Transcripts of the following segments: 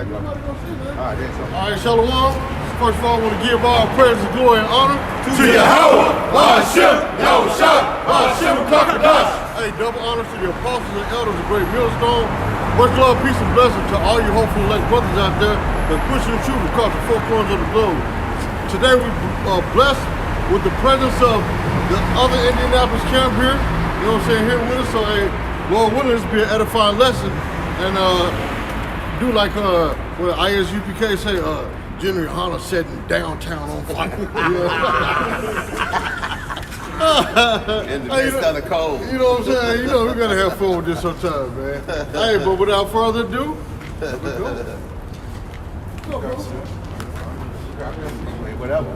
back up. All right, that's all. All right, Shalom. First of all, I want to give all praise and glory and honor To Yahweh, Hashem, Yahushua, Hashem, Kakadash. Hey, double honors to the apostles and elders of Great Millstone. Much love, peace, and blessing to all you hopeful elect brothers out there that's pushing the truth across the four corners of the globe. Today we are blessed with the presence of the other Indianapolis camp here. You know what I'm saying? Here with us. So, hey, Lord willing, this will be an edifying lesson. And do like what ISUPK say, General Hunter setting downtown on fire. And it's kind of cold. You know what I'm saying? You know, we're going to have fun with this sometime, man. Hey, but without further ado, let's go. Whatever.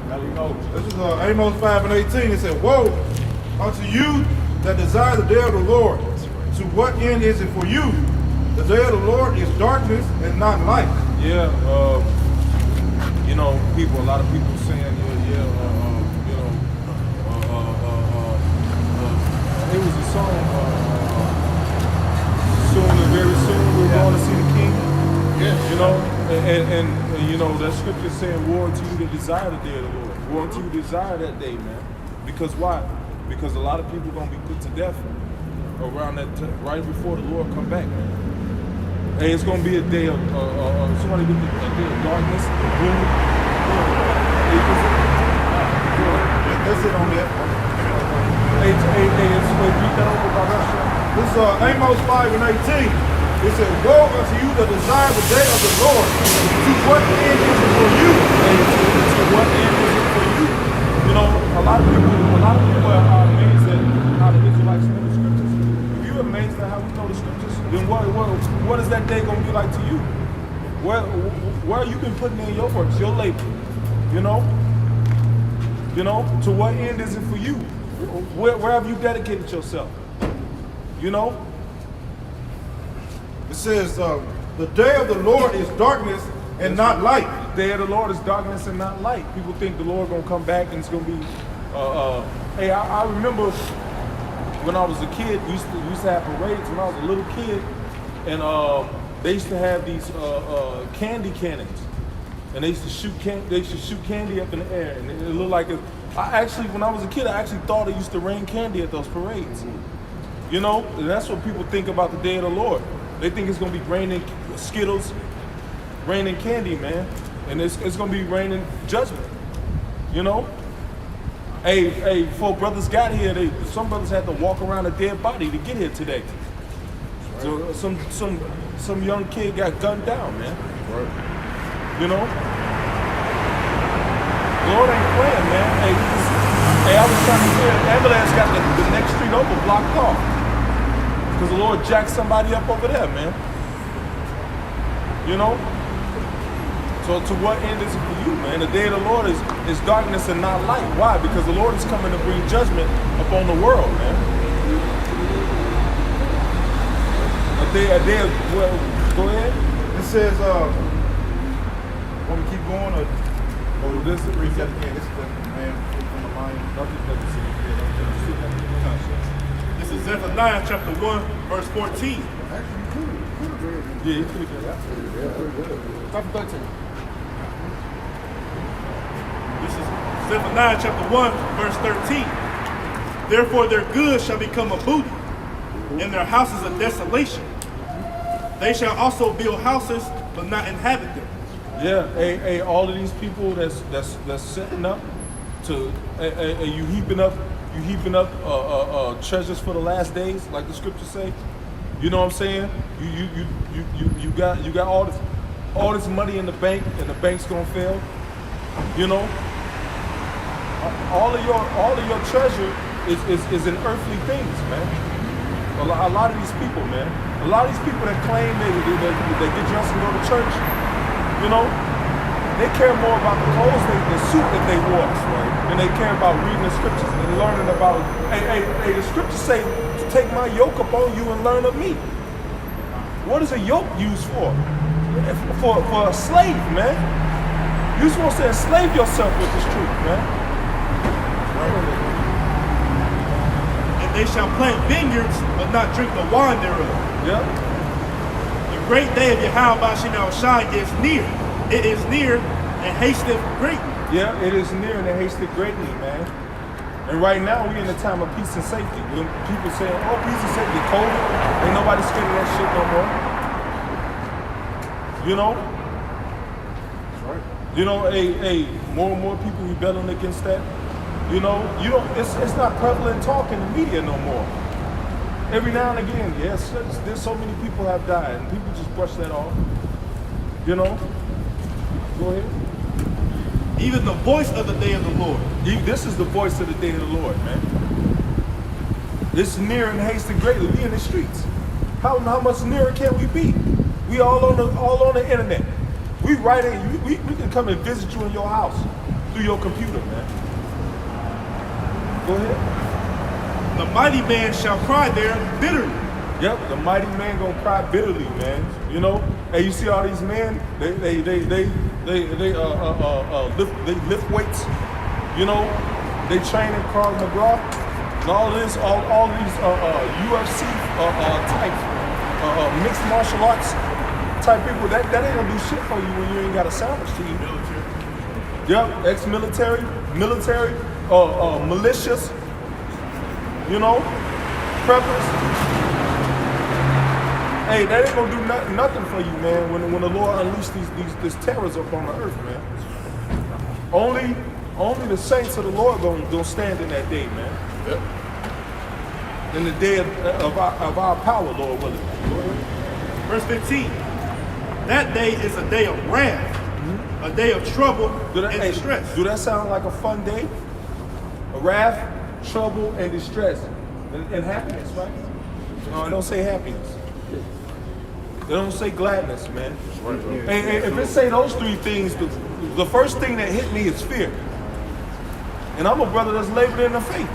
Now we go. This is Amos 5:18. It said, "Woe unto you that desire the day of the Lord. To what end is it for you? The day of the Lord is darkness and not light." Yeah, you know, a lot of people saying, it was a song, soon and very soon we're going to see the King. Yeah. You know, and you know, that scripture saying, "Woe unto you that desire the day of the Lord." Woe unto you that desire that day, man. Because why? Because a lot of people are going to be put to death around that right before the Lord come back, man. Hey, it's gonna be a day of somebody with a day of darkness, gloom. That's it on that. Hey, read that over by Russia. This is Amos 5:18. It said, "Woe unto you that desire the day of the Lord. To what end is it for you?" Hey, to what end is it for you? You know, a lot of people are amazed at how the Israelites know the scriptures. If you're amazed at how we know the scriptures, then what is that day gonna be like to you? Where you been putting in your works, your labor? You know, to what end is it for you? Where have you dedicated yourself? You know. It says, "The day of the Lord is darkness and not light." The day of the Lord is darkness and not light. People think the Lord gonna come back and it's gonna be. Hey, I remember when I was a kid, we used to have parades when I was a little kid, and they used to have these candy cannons, and they used to shoot candy up in the air, and it looked like when I was a kid, I actually thought it used to rain candy at those parades. You know, and that's what people think about the day of the Lord. They think it's gonna be raining Skittles, raining candy, man, and it's gonna be raining judgment. You know. Hey, before brothers got here, some brothers had to walk around a dead body to get here today. So some young kid got gunned down, man. Right. You know? Lord ain't playing, man. Hey, I was trying to hear ambulance got the next street over blocked off. Because the Lord jacked somebody up over there, man. You know? So to what end is it for you, man? The day of the Lord is darkness and not light. Why? Because the Lord is coming to bring judgment upon the world, man. Well, go ahead. It says, want me to keep going or This is read that again? This is the man from the lion. This is Zephaniah chapter 1, verse 14. Yeah, you pretty good. Chapter 13. This is Zephaniah chapter 1, verse 13. "Therefore their goods shall become a booty, and their houses a desolation. They shall also build houses, but not inhabit them." Yeah, hey, all of these people that's setting up to, you heaping up treasures for the last days, like the scriptures say. You know what I'm saying? You got all this money in the bank, and the bank's gonna fail. You know, all of your treasure is in earthly things, man. A lot of these people, man. A lot of these people that claim they get dressed and go to church, you know, they care more about the clothes, the suit that they wore, right? Than they care about reading the scriptures and learning about. Hey, the scriptures say to take my yoke upon you and learn of me. What is a yoke used for? For a slave, man. You're supposed to enslave yourself with this truth, man. "And they shall plant vineyards, but not drink the wine thereof. Yeah. And great day of Yahweh Shai is near. It is near and hasteth greatly. Yeah, it is near and it hasted greatly, man. And right now, we're in a time of peace and safety. When people say, oh, peace and safety, COVID, ain't nobody scared of that shit no more. You know? That's right. You know, more and more people rebelling against that. You know, it's not prevalent talk in the media no more. Every now and again, yes, there's so many people have died, and people just brush that off. You know? Go ahead. Even the voice of the day of the Lord. This is the voice of the day of the Lord, man. It's near and hasted greatly. We in the streets. How much nearer can we be? We all on the internet. We right in. We can come and visit you in your house through your computer, man. Go ahead. The mighty man shall cry there bitterly. Yep, the mighty man gonna cry bitterly, man. You know, and you see all these men, they lift weights. You know, they train in Krav Maga, and all these UFC type mixed martial arts type people. That ain't gonna do shit for you when you ain't got a sandwich to eat. Yep, ex-military, militias. You know, preppers. Hey, that ain't gonna do nothing for you, man. When the Lord unleashed these terrors up on the earth, man. Only the saints of the Lord gonna stand in that day, man. Yep. In the day of our power, Lord willing. Verse 15. That day is a day of wrath, a day of trouble and distress. Do that sound like a fun day? A wrath, trouble, and distress, and happiness, right? No, it don't say happiness. They don't say gladness, man. And if it say those three things, the first thing that hit me is fear. And I'm a brother that's labored in the faith.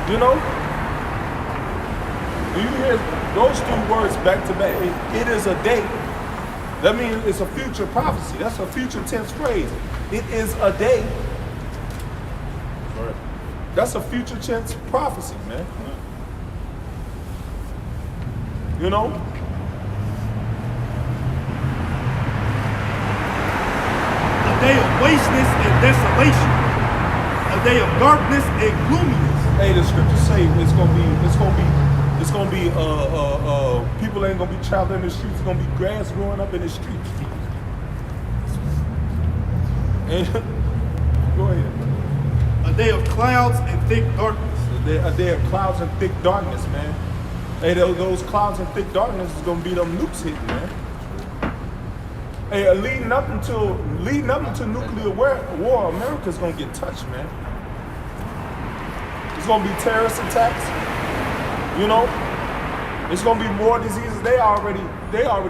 You know? When you hear those two words back to back, it is a day. That means it's a future prophecy. That's a future tense phrase. It is a day. That's a future tense prophecy, man. You know? A day of wasteness and desolation. A day of darkness and gloominess. Hey, the scriptures say it's gonna be people ain't gonna be traveling in the streets. It's gonna be grass growing up in the streets. And go ahead. A day of clouds and thick darkness. A day of clouds and thick darkness, man. Hey, those clouds and thick darkness is gonna be them nukes hitting, man. Hey, leading up until nuclear war, America's gonna get touched, man. It's gonna be terrorist attacks. You know, it's gonna be more diseases. They already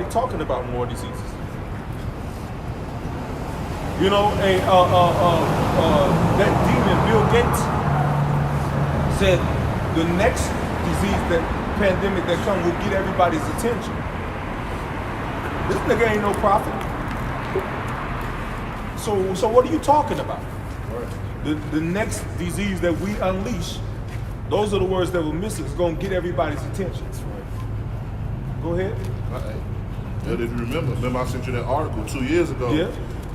talking about more diseases. You know, that demon Bill Gates said the next disease pandemic that comes will get everybody's attention. This nigga ain't no prophet. So what are you talking about? The next disease that we unleash, those are the words that we're missing. It's gonna get everybody's attention. Go ahead. If you remember I sent you that article 2 years ago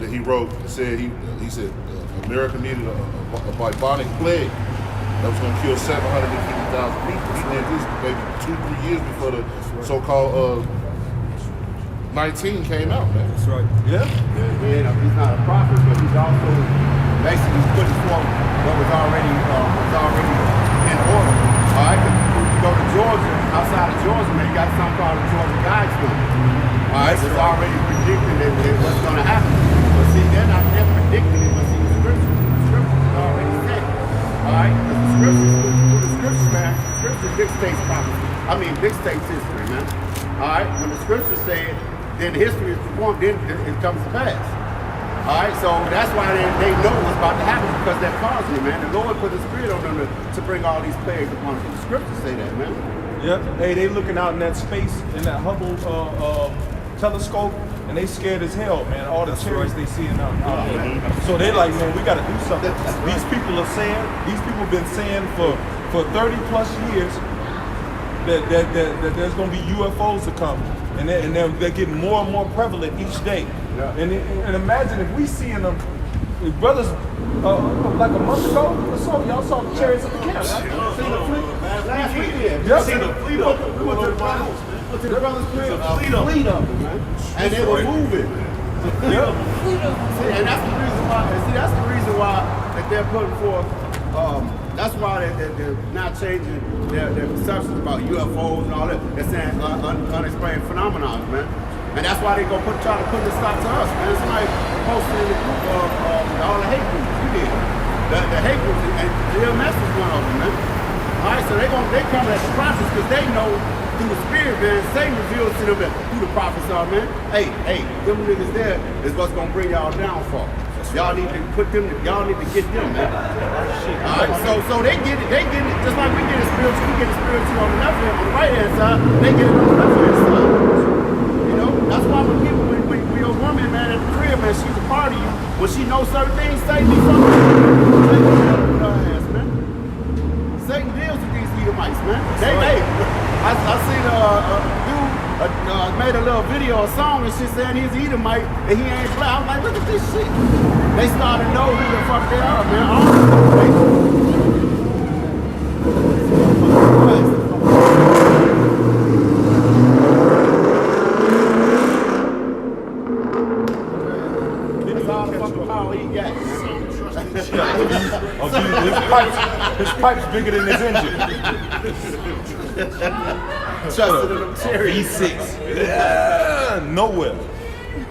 that he wrote. Said he said America needed a bubonic plague that was going to kill 750,000 people. He did this maybe 2-3 years before the so-called 19 came out, man. That's right. Yeah. He's not a prophet, but he's also basically putting forth what was already in order. All right, you go to Georgia, outside of Georgia, man, you got something called the Georgia Guidestone. All right, it's already predicting what's going to happen. But see, they're predicting it, but see, the scriptures already said. All right, because the scriptures, man, the scripture dictates prophecy. Dictates history, man. All right, when the scriptures say it, then history is performed, then it comes to pass. All right, so that's why they know what's about to happen, because they're causing it, man. The Lord put the Spirit on them to bring all these plagues upon them. The scriptures say that, man. Yep. Hey, they looking out in that space, in that Hubble telescope, and they scared as hell, man. All the terrorists they seeing out there. So they like, man, we got to do something. These people are saying, these people been saying for 30 plus years that there's going to be UFOs to come, and they're getting more and more prevalent each day. Yeah. And imagine if we seeing them, brothers, like a month ago or so, y'all saw the chariots at the camp. Right? Seen the fleet? Last weekend. Yep. Seen the fleet of them. We went to the brothers' crib. A fleet of them, man. And they were moving. See, and that's the reason why. That's the reason why that they're putting forth. That's why they're not changing their perceptions about UFOs and all that. They're saying unexplained phenomena, man. And that's why they try to put this stop to us, man. Somebody posted in the group of all the hate groups. You did. The hate groups, and DMS was one of them, man. All right, so they come at the prophets because they know through the spirit, man. Satan reveals to them who the prophets are, man. Hey, them niggas there is what's gonna bring y'all downfall. Y'all need to put them. Y'all need to get them, man. All right, so they get it. Just like we get it spiritual. We get it spiritual on the left hand, on the right hand side. They get it on the left hand side. You know, that's why when a woman, man, at the crib, man, she's a part of you. When she knows certain things, Satan be fucking with her ass, man. Satan deals with these Edomites, man. I seen a dude made a little video, a song, and shit saying he's an Edomite and he ain't black. I was like, look at this shit. They started to know who the fuck they are, man. That's all the fucking power he got. His pipe's bigger than his engine. Trusted in them cherries. V6. Yeah, nowhere.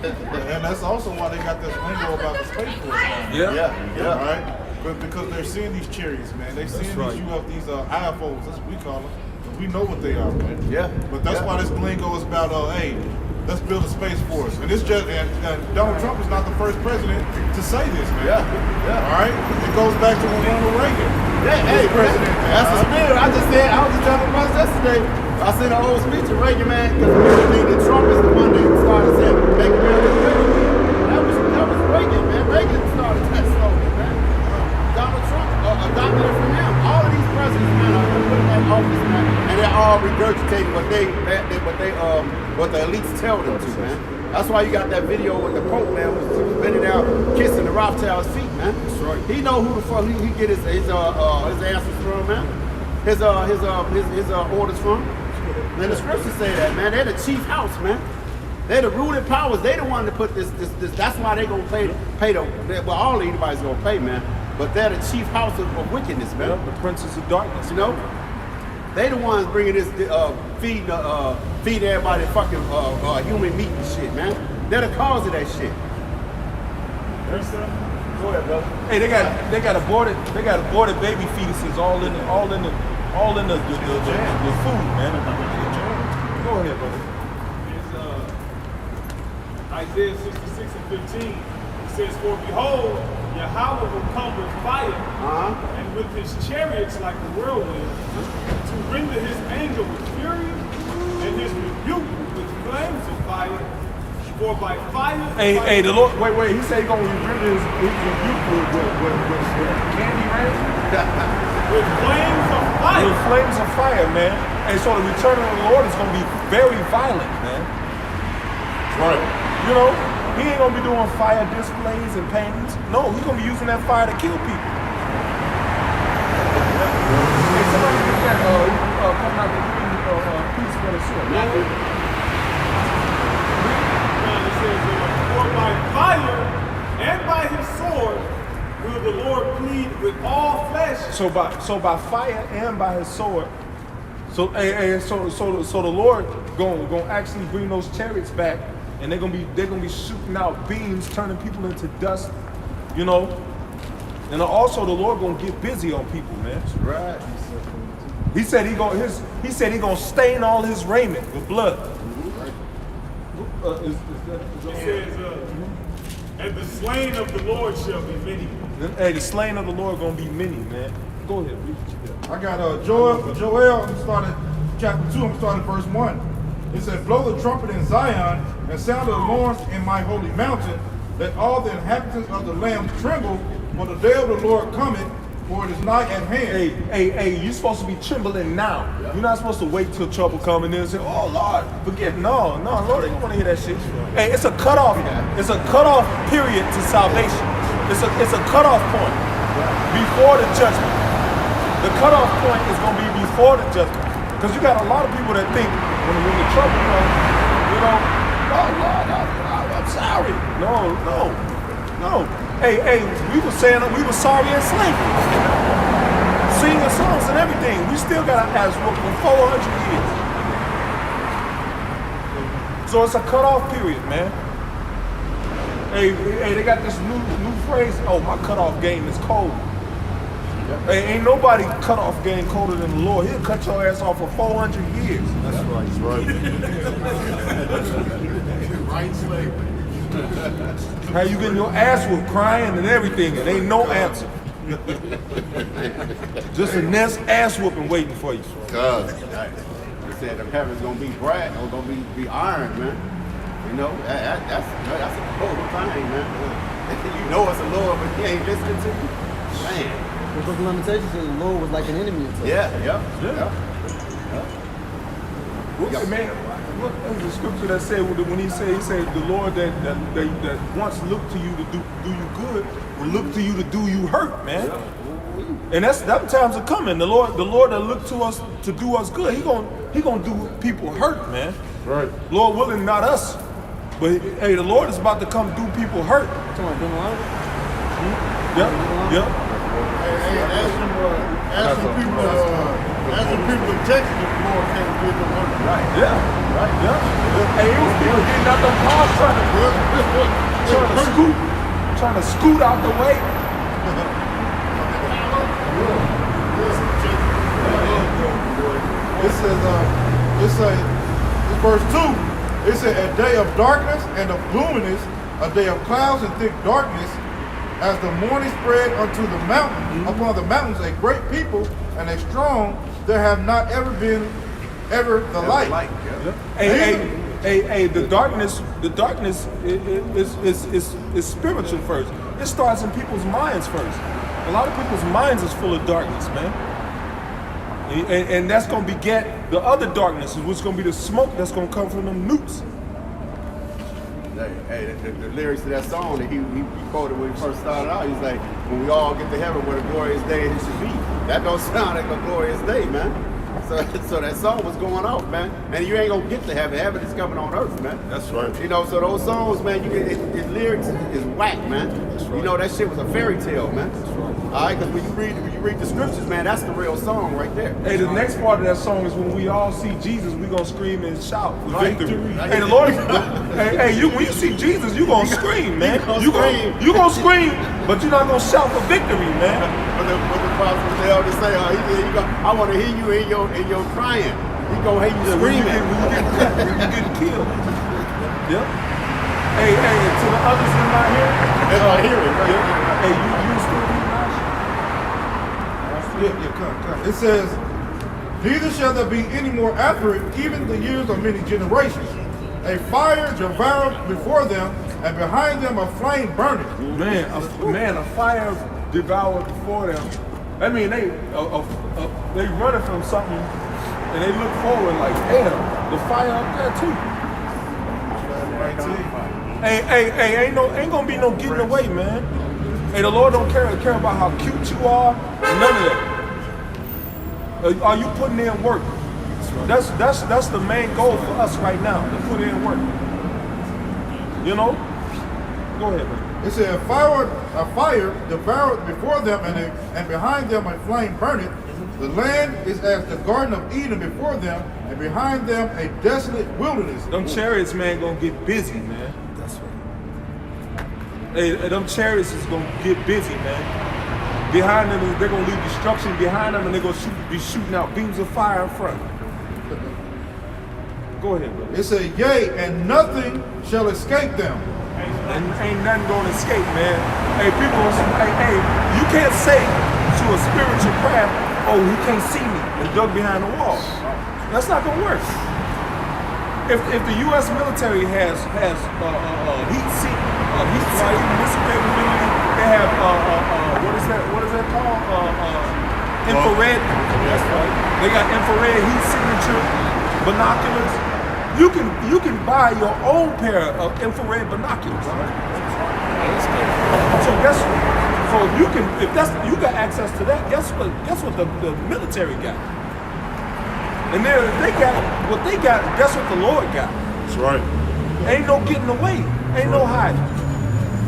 And that's also why they got this lingo about the Space Force. Yeah. Right? But because they're seeing these chariots, man. They're seeing right. these IFOs. That's what we call them. We know what they are, man. Yeah. But that's why this lingo is about, hey, let's build a Space Force. And it's just, and Donald Trump is not the first president to say this, man. Yeah. All right? It goes back to when Ronald Reagan was president. That's the spirit. I was just telling us yesterday. I seen an old speech of Reagan, man, because people think that Trump is the one that started saying, make America great again. That was Reagan, man. Reagan started that slogan, man. Donald Trump adopted it from him. All of these presidents, man, are put in that office, man, and they're all regurgitating what the elites tell them to, man. That's why you got that video with the Pope, man, was bending out, kissing the Rothschild's feet, man. That's right. He know who the fuck he get his answers from, man. His orders from. And the scriptures say that, man. They're the chief house, man. They're the ruling powers. They the one to put this. That's why they gonna pay well, all anybody's gonna pay, man. But they're the chief house of wickedness, man. Yeah, the princes of darkness. You know, they the ones bringing this, feeding everybody fucking human meat and shit, man. They're the cause of that shit. Go ahead, brother. Hey, they got aborted baby fetuses all in the food, man. Go ahead, brother. It's Isaiah 66 and 15. It says, "For behold, Yahweh will come with fire, and with his chariots like a whirlwind, to render his anger with fury, and his rebuke with flames of fire. For by fire." Hey, the Lord. Wait. He said he's gonna render his rebuke with candy rain. With flames of fire. With flames of fire, man. And so the return of the Lord is gonna be very violent, man. Right. You know, he ain't gonna be doing fire displays and paintings. No, he's gonna be using that fire to kill people. Hey, somebody get that coming out the green piece for the sword. It says, "For by fire and by his sword will the Lord plead with all flesh." So by fire and by his sword. So the Lord gonna actually bring those chariots back, and they're gonna be shooting out beams, turning people into dust, you know. And also the Lord gonna get busy on people, man. Right. He said he gonna stain all his raiment with blood. It says, "And the slain of the Lord shall be many." Hey, the slain of the Lord gonna be many, man. Go ahead, read what you got. I got Joel, I'm starting chapter 2, I'm starting verse 1. It says, "Blow the trumpet in Zion, and sound the alarms in my holy mountain. Let all the inhabitants of the land tremble, for the day of the Lord cometh, for it is night at hand. Hey, you're supposed to be trembling now. You're not supposed to wait till trouble comes and then say, oh Lord, forget. No, Lord, they don't want to hear that shit. Hey, it's a cutoff. It's a cutoff period to salvation. It's a cutoff point before the judgment. The cutoff point is going to be before the judgment. Because you got a lot of people that think when the trouble comes, you know, oh Lord, I'm sorry. No. Hey, we were sorry in slavery. Singing songs and everything. We still got our ass whooped for 400 years. So it's a cutoff period, man. Hey, they got this new phrase, oh, my cutoff game is cold. Hey, ain't nobody cutoff game colder than the Lord. He'll cut your ass off for 400 years. That's right. Right slavery. How you getting your ass whooped, crying and everything, and ain't no answer. Just a next ass whooping waiting for you. God. He said the heaven's gonna be bright or gonna be iron, man. You know, that's a cold thing, man. You know it's the Lord, but he ain't listening to you. Man. The book of Lamentations says the Lord was like an enemy until. Yeah. Man, what is the scripture that said when he said the Lord that once looked to you to do you good will look to you to do you hurt, man. And them times are coming. The Lord that looked to us to do us good, he gonna do people hurt, man. Right. Lord willing, not us. But hey, the Lord is about to come do people hurt. Come on, Yep. Ask some people in Texas if the Lord can't give them money. Right. Yeah. Hey, it was people getting out the cars trying to scoot out the way. It says, verse 2, it said, a day of darkness and of gloominess, a day of clouds and thick darkness, as the morning spread unto the mountain, upon the mountains a great people and a strong, there have not ever been the light. Hey, the darkness is spiritual first. It starts in people's minds first. A lot of people's minds is full of darkness, man. And that's gonna beget the other darkness, which is gonna be the smoke that's gonna come from them newts. Hey, the lyrics to that song that he quoted when he first started out, he's like, when we all get to heaven, what a glorious day it should be. That don't sound like a glorious day, man. So that song was going off, man. And you ain't gonna get to heaven. Heaven is coming on earth, man. That's right. You know, so those songs, man, his lyrics is whack, man. You know, that shit was a fairy tale, man. All right, because when you read the scriptures, man, that's the real song right there. Hey, the next part of that song is when we all see Jesus, we gonna scream and shout for Right. victory. Hey, the Lord, when you see Jesus, you gonna scream, man. You gonna scream, but you're not gonna shout for victory, man. But the prophet the elders say, I want to hear you in your crying. He gonna hear you screaming. When you get killed. Yep. Hey, to the others in my hearing. That's my hearing. Right? Yeah. Hey, you still Come. It says, neither shall there be any more after it, even the years of many generations. A fire devoured before them, and behind them a flame burning. Man, a fire devoured before them. I mean, they running from something, and they look forward like, damn, the fire up there too. Hey, ain't gonna be no getting away, man. Hey, the Lord don't care about how cute you are, none of that. Are you putting in work? That's the main goal for us right now, to put in work. You know? Go ahead, man. It said, a fire devoured before them, and behind them a flame burning. The land is as the Garden of Eden before them, and behind them a desolate wilderness. Them chariots, man, gonna get busy, man. That's right. Hey, them chariots is gonna get busy, man. Behind them, they're gonna leave destruction behind them, and they're gonna be shooting out beams of fire in front. Go ahead, brother. It said, yea, and nothing shall escape them. And ain't nothing gonna escape, man. Hey, people, hey, you can't say to a spiritual craft, oh, he can't see me, and dug behind the wall. That's not gonna work. If the U.S. military has heat seeking, missile capability, they have what is that called? Infrared. That's right. They got infrared heat signature binoculars. You can buy your own pair of infrared binoculars. So you got access to that. Guess what the military got? And they got what they got. Guess what the Lord got? That's right. Ain't no getting away. Ain't no hiding.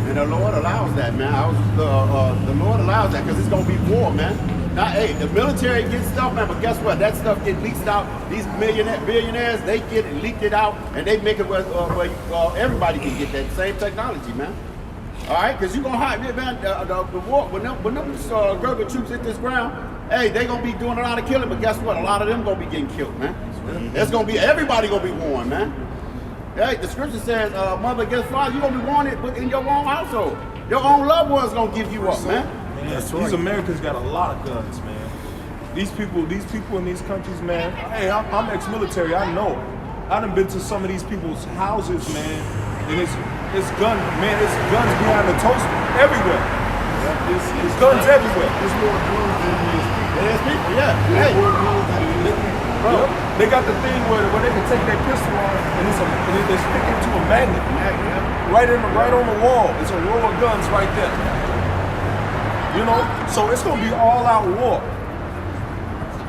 And the Lord allows that, man. The Lord allows that because it's gonna be war, man. Now, hey, the military gets stuff, man, but guess what? That stuff gets leaked out. These billionaires, they get it, leaked it out, and they make it where everybody can get that same technology, man. All right, because you're gonna hide, man. The war when them Gerber troops hit this ground, hey, they gonna be doing a lot of killing, but guess what? A lot of them gonna be getting killed, man. There's gonna be everybody gonna be warned, man. Hey, the scripture says, mother against father, you're gonna be warned in your own household. Your own loved one's gonna give you up, man. That's right. These Americans got a lot of guns, man. These people in these countries, man. Hey, I'm ex-military. I know. I done been to some of these people's houses, man, and it's guns, man. It's guns behind the toaster everywhere. It's guns everywhere. There's more guns than There's people, yeah. Hey. Bro, they got the thing where they can take their pistol on and they stick it to a magnet. Right on the wall. It's a row of guns right there. You know? So it's gonna be all out war.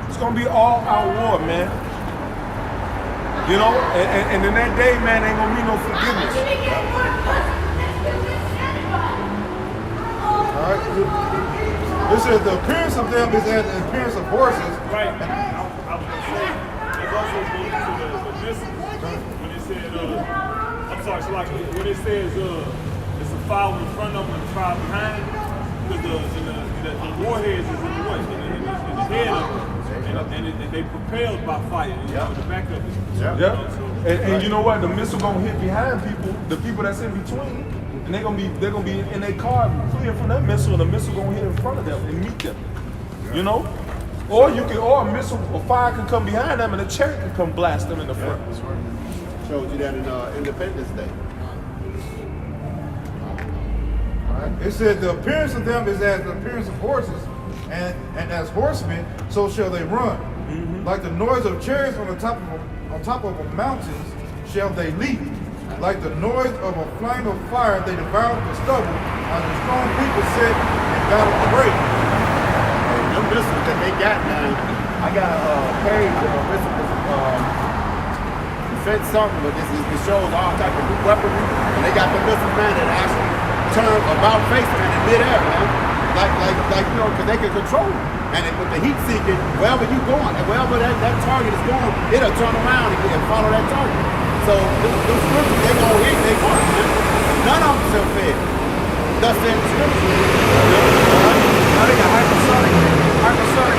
It's gonna be all out war, man. You know? And in that day, man, ain't gonna be no forgiveness. Alright. This is the appearance of them is as the appearance of horses. Right. I was going to say, it also goes to the missile. When it said, I'm sorry, so like when it says it's a foul in front of them and a foul behind, because the warheads is in the what? In the head of them. And they propelled by fire, you know, the back of it. Yeah. And you know what? The missile gonna hit behind people, the people that's in between, and they're gonna be in their car fleeing from that missile, and the missile gonna hit in front of them and meet them. You know? Or a missile, a fire can come behind them and a chariot can come blast them in the front. Showed you that in Independence Day. It said the appearance of them is as the appearance of horses, and as horsemen, so shall they run. Like the noise of chariots on top of a mountains shall they leap. Like the noise of a flame of fire, they devour the stubble. As the strong people sit in battle array. Them missiles that they got now, I got a page of defense something, but it shows all type of new weaponry, and they got the missiles, man, that actually turn about face, man, in midair, man. Like you know, because they can control it. And with the heat seeking, wherever you going, and wherever that target is going, it'll turn around and follow that target. So those scriptures, they gonna hit, they mark, man. None of them shall fail. Thus said the scripture. Now they got hypersonic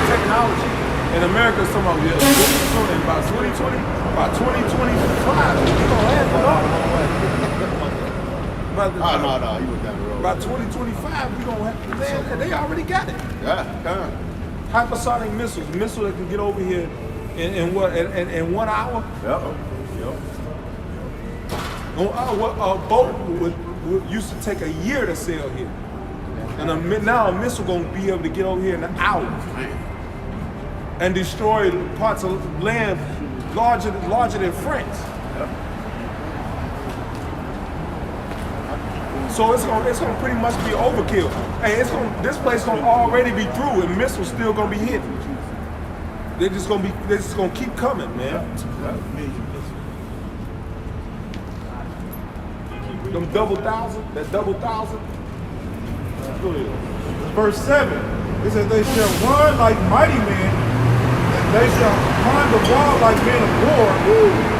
technology. In America, some of them, by 2020, by 2025, we gonna have it all. No, you went down the road. By 2025, we gonna have, man, they already got it. Yeah, Hypersonic missile that can get over here in 1 hour. A boat used to take a year to sail here, and now a missile gonna be able to get over here in an hour and destroy parts of land larger than France. So it's gonna pretty much be overkill. Hey, this place gonna already be through, and missiles still gonna be hit. They're just gonna keep coming, man. Them double thousand. Go ahead. Verse 7, it says, they shall run like mighty men, and they shall climb the wall like men of war,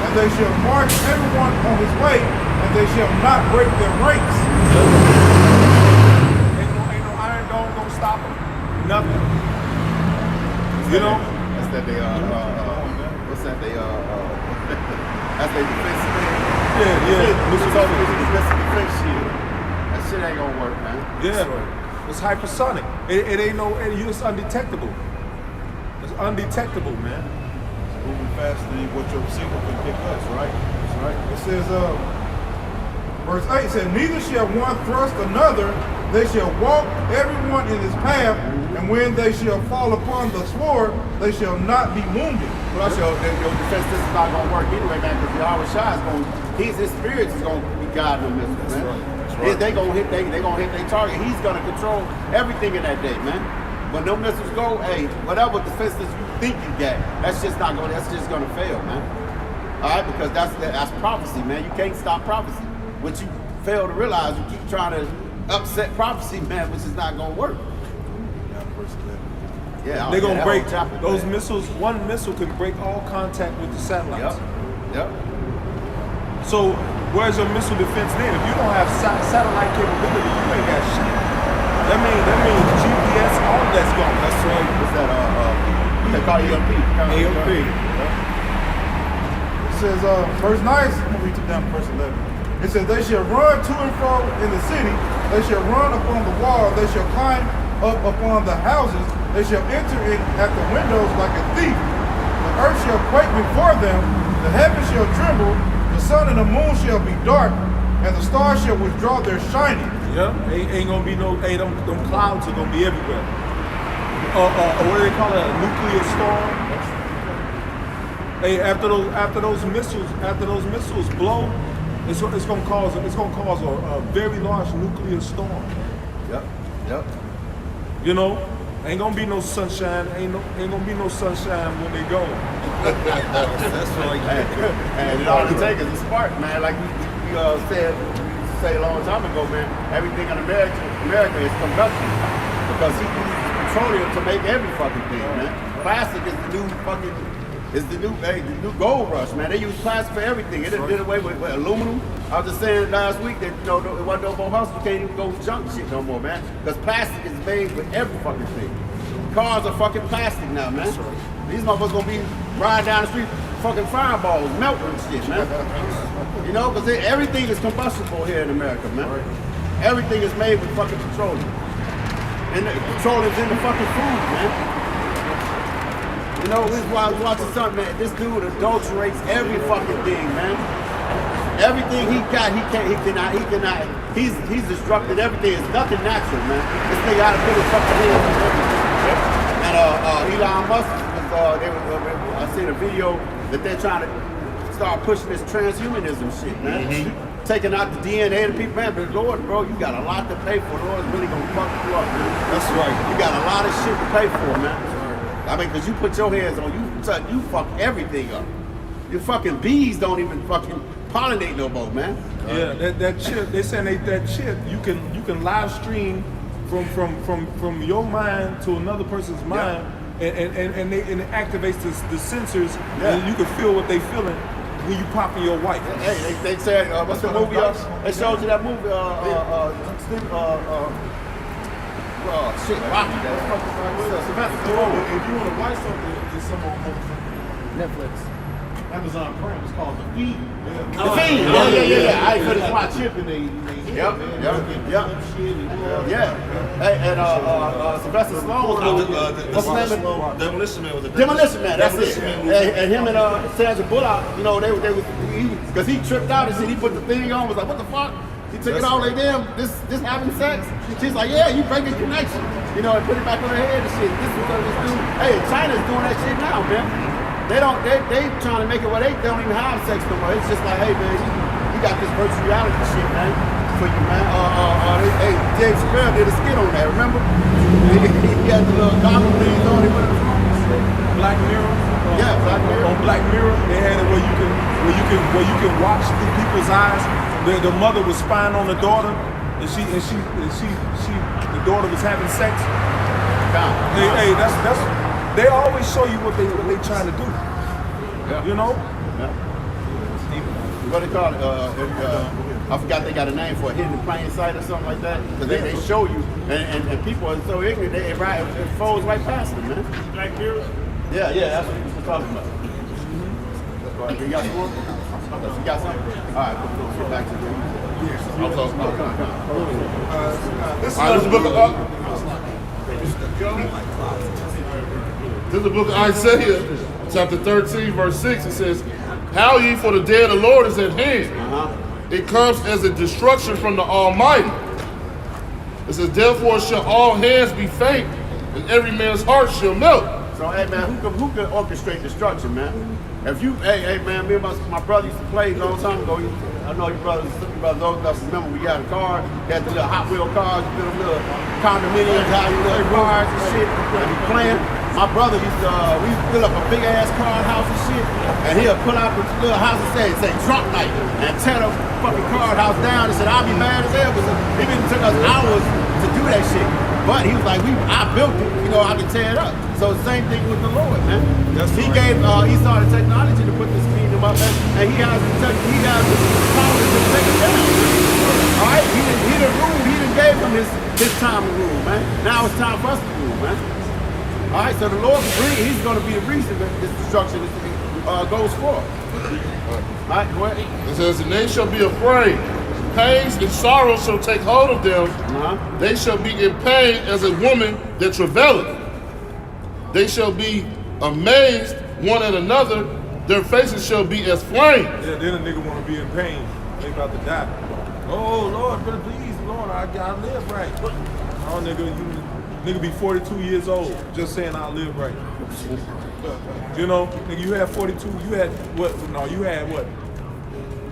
and they shall march everyone on his way, and they shall not break their ranks. Ain't no Iron Dome gonna stop them. Nothing. You know? That's that they what's that they that's their defense thing. Yeah. Defense shield. That shit ain't gonna work, man. Yeah. It's hypersonic. It ain't no. It's undetectable. It's undetectable, man. Moving faster than what your signal can pick up, right? That's right. It says, Verse 8 said, neither shall one thrust another, they shall walk everyone in his path, and when they shall fall upon the sword, they shall not be wounded. Plus, your defense system is not going to work anyway, man, because Yahweh Shai is going to, his spirits is going to be guiding them, man. That's right. They're going to hit their target. He's going to control everything in that day, man. When no missiles go, hey, whatever defenses you think you got, that's just going to fail, man. All right, because that's prophecy, man. You can't stop prophecy. What you fail to realize, you keep trying to upset prophecy, man, which is not going to work. Yeah, They're gonna break chapter, those man. missiles. One missile can break all contact with the satellites. Yep. So where's your missile defense then? If you don't have satellite capability, you ain't got shit. That means GPS, all that's gone. That's right. What's that? They call EMP. AOP. It says, verse 9, I'm going to read it down to verse 11. It says, they shall run to and fro in the city, they shall run upon the wall, they shall climb up upon the houses, they shall enter in at the windows like a thief. The earth shall quake before them, the heavens shall tremble, the sun and the moon shall be dark, and the stars shall withdraw their shining. Yeah, ain't gonna be no. Hey, them clouds are gonna be everywhere. What do they call it? A nuclear storm. Hey, after those missiles blow, it's gonna cause a very large nuclear storm. Yep. You know, ain't gonna be no sunshine. Ain't gonna be no sunshine when they go. That's right. And all it takes is a spark, man. Like we said a long time ago, man. Everything in America is combustion because he uses petroleum to make every fucking thing, man. Plastic is the new gold rush, man. They use plastic for everything. It did away with aluminum. I was just saying last week that it wasn't no more hustle. You can't even go junk shit no more, man. Because plastic is made with every fucking thing. Cars are fucking plastic now, man. These motherfuckers gonna be riding down the street, fucking fireballs, melting and shit, man. You know, because everything is combustible here in America, man. Everything is made with fucking petroleum. And the petroleum's in the fucking food, man. You know, this is why I was watching something, man. This dude adulterates every fucking thing, man. Everything he got, he cannot. He's destructed everything. It's nothing natural, man. This thing gotta put his fucking hands on everything. And Elon Musk, I seen a video that they're trying to start pushing this transhumanism shit, man. Taking out the DNA of the people, man. But Lord, bro, you got a lot to pay for. The Lord's really gonna fuck you up, man. That's right. You got a lot of shit to pay for, man. I mean, because you put your hands on, you fuck everything up. Your fucking bees don't even fucking pollinate no more, man. Yeah, that chip. They saying that chip you can live stream from your mind to another person's mind, and it activates the sensors, and you can feel what they feeling when you popping your wife. Hey, they said what's the movie? They showed you that movie. Shit, Rocky. If you want to buy something, it's some on Netflix. Amazon Prime. It's called The Feed. The Feed. Yeah. I couldn't watch it. Yep. Hey, and Sylvester Stallone. What's the name of Demolition Man was a Demolition Man, that's it. And him and Sandra Bullock, you know, they was because he tripped out and shit. He put the thing on, was like, what the fuck? He took it all like, damn, this having sex? She's like, yeah, you breaking connection. You know, and put it back on her head and shit. This is what this dude. Hey, China's doing that shit now, man. They trying to make it where they don't even have sex no more. It's just like, hey, man, you got this virtual reality shit, man, for you, man. Hey, James Chappelle did a skit on that, remember? He had the little goggle things on him. Black Mirror. Yeah, Black Mirror. On Black Mirror, they had it where you can watch through people's eyes. The mother was spying on the daughter, and the daughter was having sex. Hey, that's they always show you what they trying to do. Yeah. You know? Yeah. What they call it? I forgot they got a name for it, hidden in plain sight or something like that. Because they show you, and people are so ignorant, it folds right past them, man. Black Mirror. Yeah, that's what people talking about. That's right. You got some more? You got something? All right, we'll get back to you. I'll talk about it. This This is the book of Isaiah, chapter 13, verse 6. It says, "How ye, for the day of the Lord is at hand. it comes as a destruction from the Almighty. It says, therefore shall all hands be faint, and every man's heart shall melt. So, hey man, who could orchestrate destruction, man? If you, hey man, me and my brother used to play a long time ago. I know your brothers, those of us remember we got a car, had the little Hot Wheel cars, the little condominiums, how you little cars and shit, and be playing. My brother used to, we used to fill up a big ass car house and shit, and he'll pull out the little house and say drunk night, and tear the fucking car house down and said, I'll be mad as hell, because it even took us hours to do that shit. But he was like, I built it, I can tear it up. So same thing with the Lord, man. He gave Esau the technology to put this kingdom up, and he has the power to take it down. All right, he done ruled. He done gave him his time to rule, man. Now it's time for us to rule, man. All right, so the Lord he's going to be the reason that this destruction goes forth. All right, go ahead. It says, and they shall be afraid. Pains and sorrow shall take hold of them. They shall be in pain as a woman that travaileth. They shall be amazed one at another. Their faces shall be as flames. Yeah, then a nigga want to be in pain. They about to die. Oh, Lord, brother, please, Lord, I live right. Oh, nigga be 42 years old just saying I live right. Nigga, you had 42, you had what? No, you had what?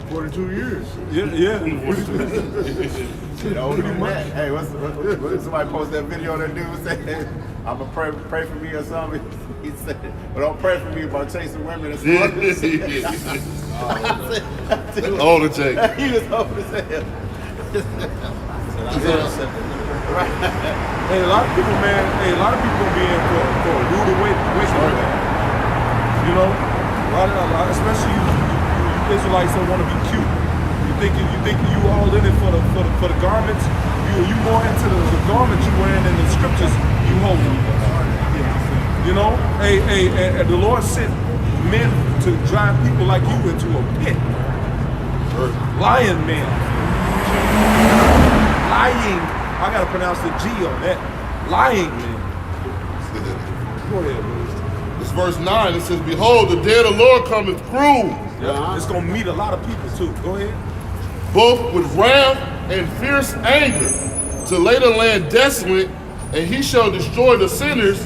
42 years. Yeah. Shit, older than that. Hey, what somebody posted that video of that dude saying, I'm going to pray for me or something. He said, well, don't pray for me about chasing women and stuff. Older Jake. He was old as hell. Hey, a lot of people, man. Hey, a lot of people gonna be in for a rude awakening, man. A lot, especially you Israelites that want to be cute. You think you all in it for the garments. You more into the garments you wearing than the scriptures you hold. And the Lord sent men to drive people like you into a pit. Lying men. Lying. I gotta pronounce the G on that. Lying men. Go ahead, bro. It's verse 9. It says, behold, the day of the Lord cometh cruel. Yeah, it's gonna meet a lot of people too. Go ahead. Both with wrath and fierce anger, to lay the land desolate, and he shall destroy the sinners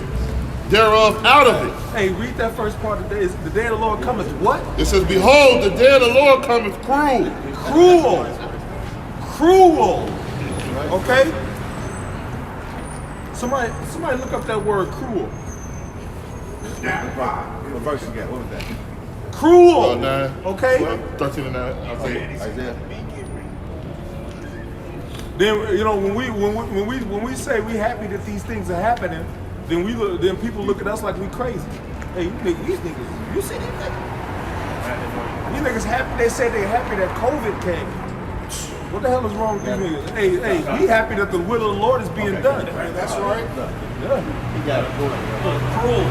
thereof out of it. Hey, read that first part of the day. Is the day of the Lord cometh what? It says, behold, the day of the Lord cometh cruel. Cruel. Okay? Somebody look up that word cruel. What verse you got? What was that? Cruel. 9. Okay? 13 and 9. Isaiah. Then when we say we happy that these things are happening, then people look at us like we crazy. Hey, these niggas, you see these niggas? These niggas happy. They say they're happy that COVID came. What the hell is wrong with these niggas? Hey, we happy that the will of the Lord is being done. That's right. Yeah. He got it. Cruel,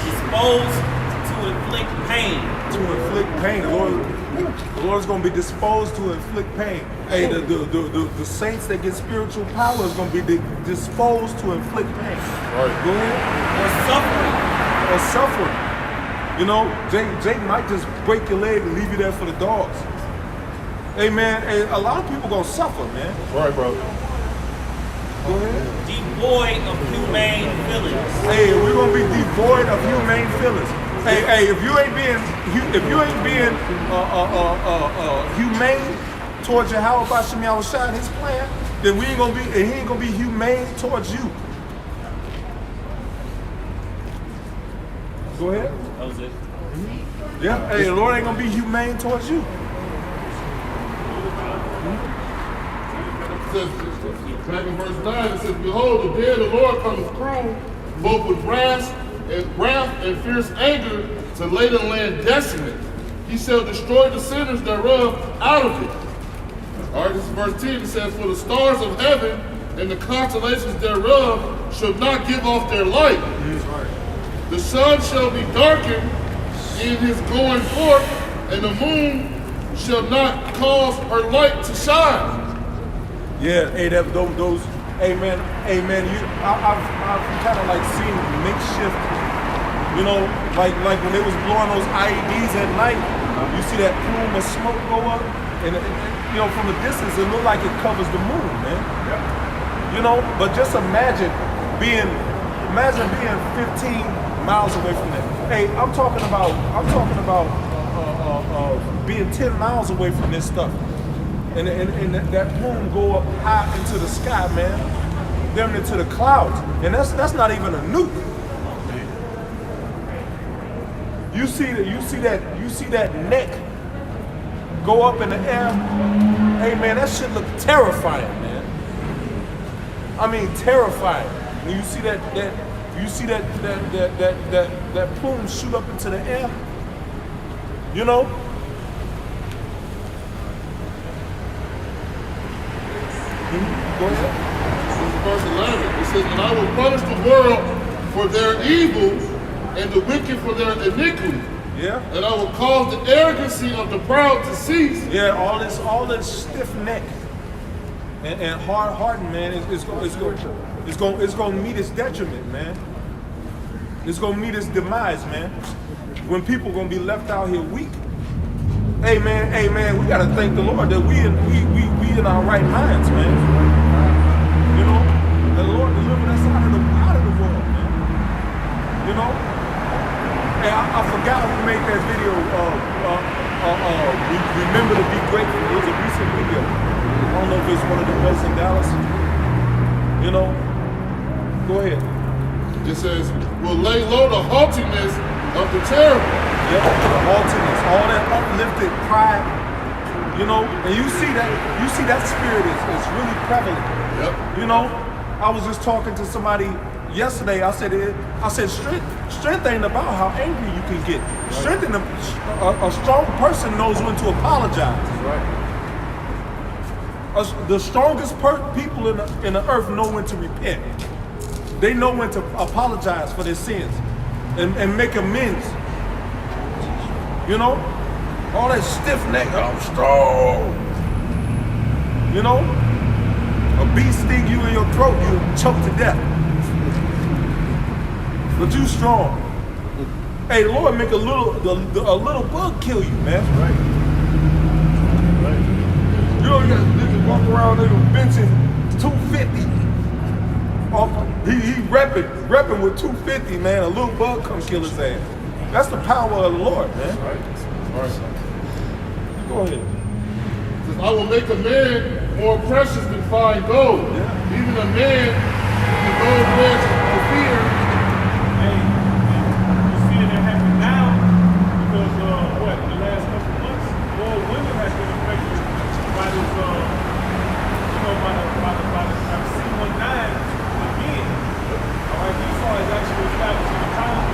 disposed to inflict pain. To inflict pain. The Lord is going to be disposed to inflict pain. Hey, the saints that get spiritual power is going to be disposed to inflict pain. Right. Go ahead. Or suffering. Jake might just break your leg and leave you there for the dogs. Hey, man, a lot of people going to suffer, man. Right, bro. Go ahead. Devoid of humane feelings. Hey, we're going to be devoid of humane feelings. Hey, if you ain't being humane towards your how about Shemi Awashai and his plan, then he ain't gonna be humane towards you. Go ahead. That was it. Yeah. Hey, the Lord ain't gonna be humane towards you. It says, back in verse 9, it says, behold, the day of the Lord cometh cruel, both with wrath and fierce anger, to lay the land desolate. He shall destroy the sinners thereof out of it. All right, this is verse 10. It says, for the stars of heaven and the constellations thereof shall not give off their light. The sun shall be darkened in his going forth, and the moon shall not cause her light to shine. Yeah, hey, those, amen. I've kind of like seen makeshift. Like when they was blowing those IEDs at night, you see that plume of smoke go up. And you know, from a distance, it looked like it covers the moon, man. Yeah. You know, but just imagine being 15 miles away from that. Hey, I'm talking about being 10 miles away from this stuff. And that plume go up high into the sky, man. Them into the clouds. And that's not even a nuke. You see that neck go up in the air. Hey man, that shit look terrifying, man. I mean terrifying. When you see that plume shoot up into the air, you know? Go ahead. Verse 11, it says, and I will punish the world for their evil and the wicked for their iniquity. Yeah. And I will cause the arrogancy of the proud to cease. Yeah, all this stiff neck and hard hardened, man, it's gonna meet its detriment, man. It's gonna meet its demise, man. When people gonna be left out here weak. Hey man, we gotta thank the Lord that we in our right minds, man. You know, the Lord delivered us out of the world, man. You know. Hey, I forgot who made that video. Remember to be grateful. It was a recent video. I don't know if it's one of the best in Dallas. You know, go ahead. It says, will lay low the haughtiness of the terrible. Yeah, the haughtiness, all that uplifted pride. You know, and you see that spirit is really prevalent. Yep. You know, I was just talking to somebody yesterday. I said strength ain't about how angry you can get. Strength in a strong person knows when to apologize. Right. The strongest people in the earth know when to repent. They know when to apologize for their sins and make amends. You know? All that stiff neck, I'm strong. You know? A bee sting you in your throat, you choke to death. But you strong. Hey, the Lord make a little bug kill you, man. Right. You know, you got niggas walk around nigga benching 250. He repping with 250, man. A little bug come kill his ass. That's the power of the Lord, man. Right. Go ahead. It says, I will make a man more precious than fine gold. Yeah. Even a man with the gold wedge of fear. Hey, you see that happen now because in the last couple of months, more women have been affected by this, by the C-19 again. All right, Esau is actually establishing a colony.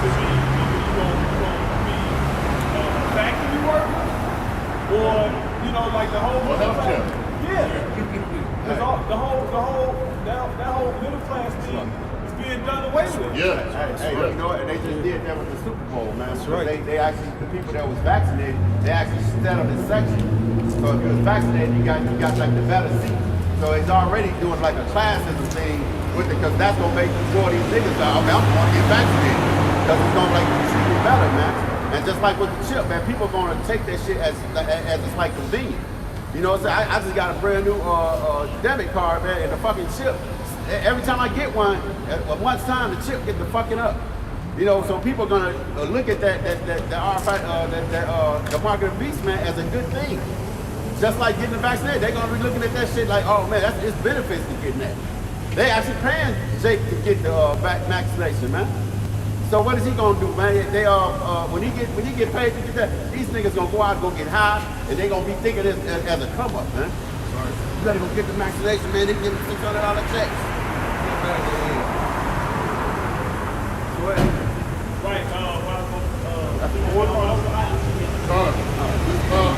So either you're going to be a factory worker, or like the whole middle class. Yeah. Because that whole middle class thing is being done away with. Yeah. Hey, you know what? And they just did that with the Super Bowl, man. That's right. They actually, the people that was vaccinated, they actually set up this section. So if you was vaccinated, you got like the better seat. So it's already doing like a classism thing with it, because that's gonna make more of these niggas out. Okay, I'm gonna get vaccinated because it's gonna like treat you better, man. And just like with the chip, man, people are gonna take that shit as it's like convenient. You know, so I just got a brand new debit card, man, and the fucking chip. Every time I get one, at one time the chip get the fucking up. You know, so people are gonna look at the mark of the beast, man, as a good thing. Just like getting the vaccine, they're gonna be looking at that shit like, oh man, it's benefits to getting that. They actually paying Jake to get the vaccination, man. So what is he gonna do, man? They when he get paid to get that, these niggas gonna go out and go get high, and they gonna be thinking this as a come up, man. You gotta go get the vaccination, man. They give them $600 checks. Go ahead. Right,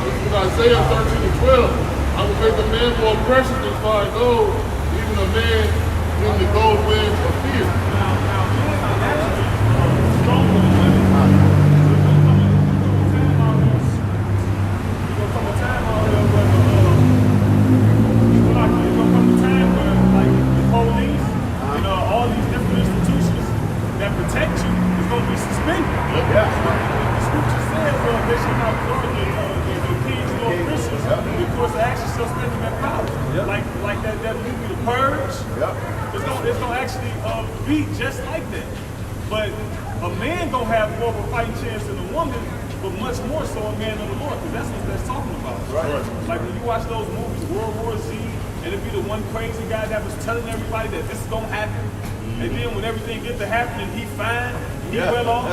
This is Isaiah 13:12. I will make a man more precious than fine gold, even a man in the gold wedge of fear. now men are naturally stronger than women. There's gonna come a time out here where like the police and all these different institutions that protect you is gonna be suspended. Yeah. The scripture says they should not the kings or Christians have to be the purge. Yep. It's gonna actually be just like that. But a man gonna have more of a fighting chance than a woman, but much more so a man of the Lord, because that's what that's talking about. Right. Like when you watch those movies, World War Z, and it'd be the one crazy guy that was telling everybody that this is gonna happen. And then when everything gets to happening, he fine, he well off.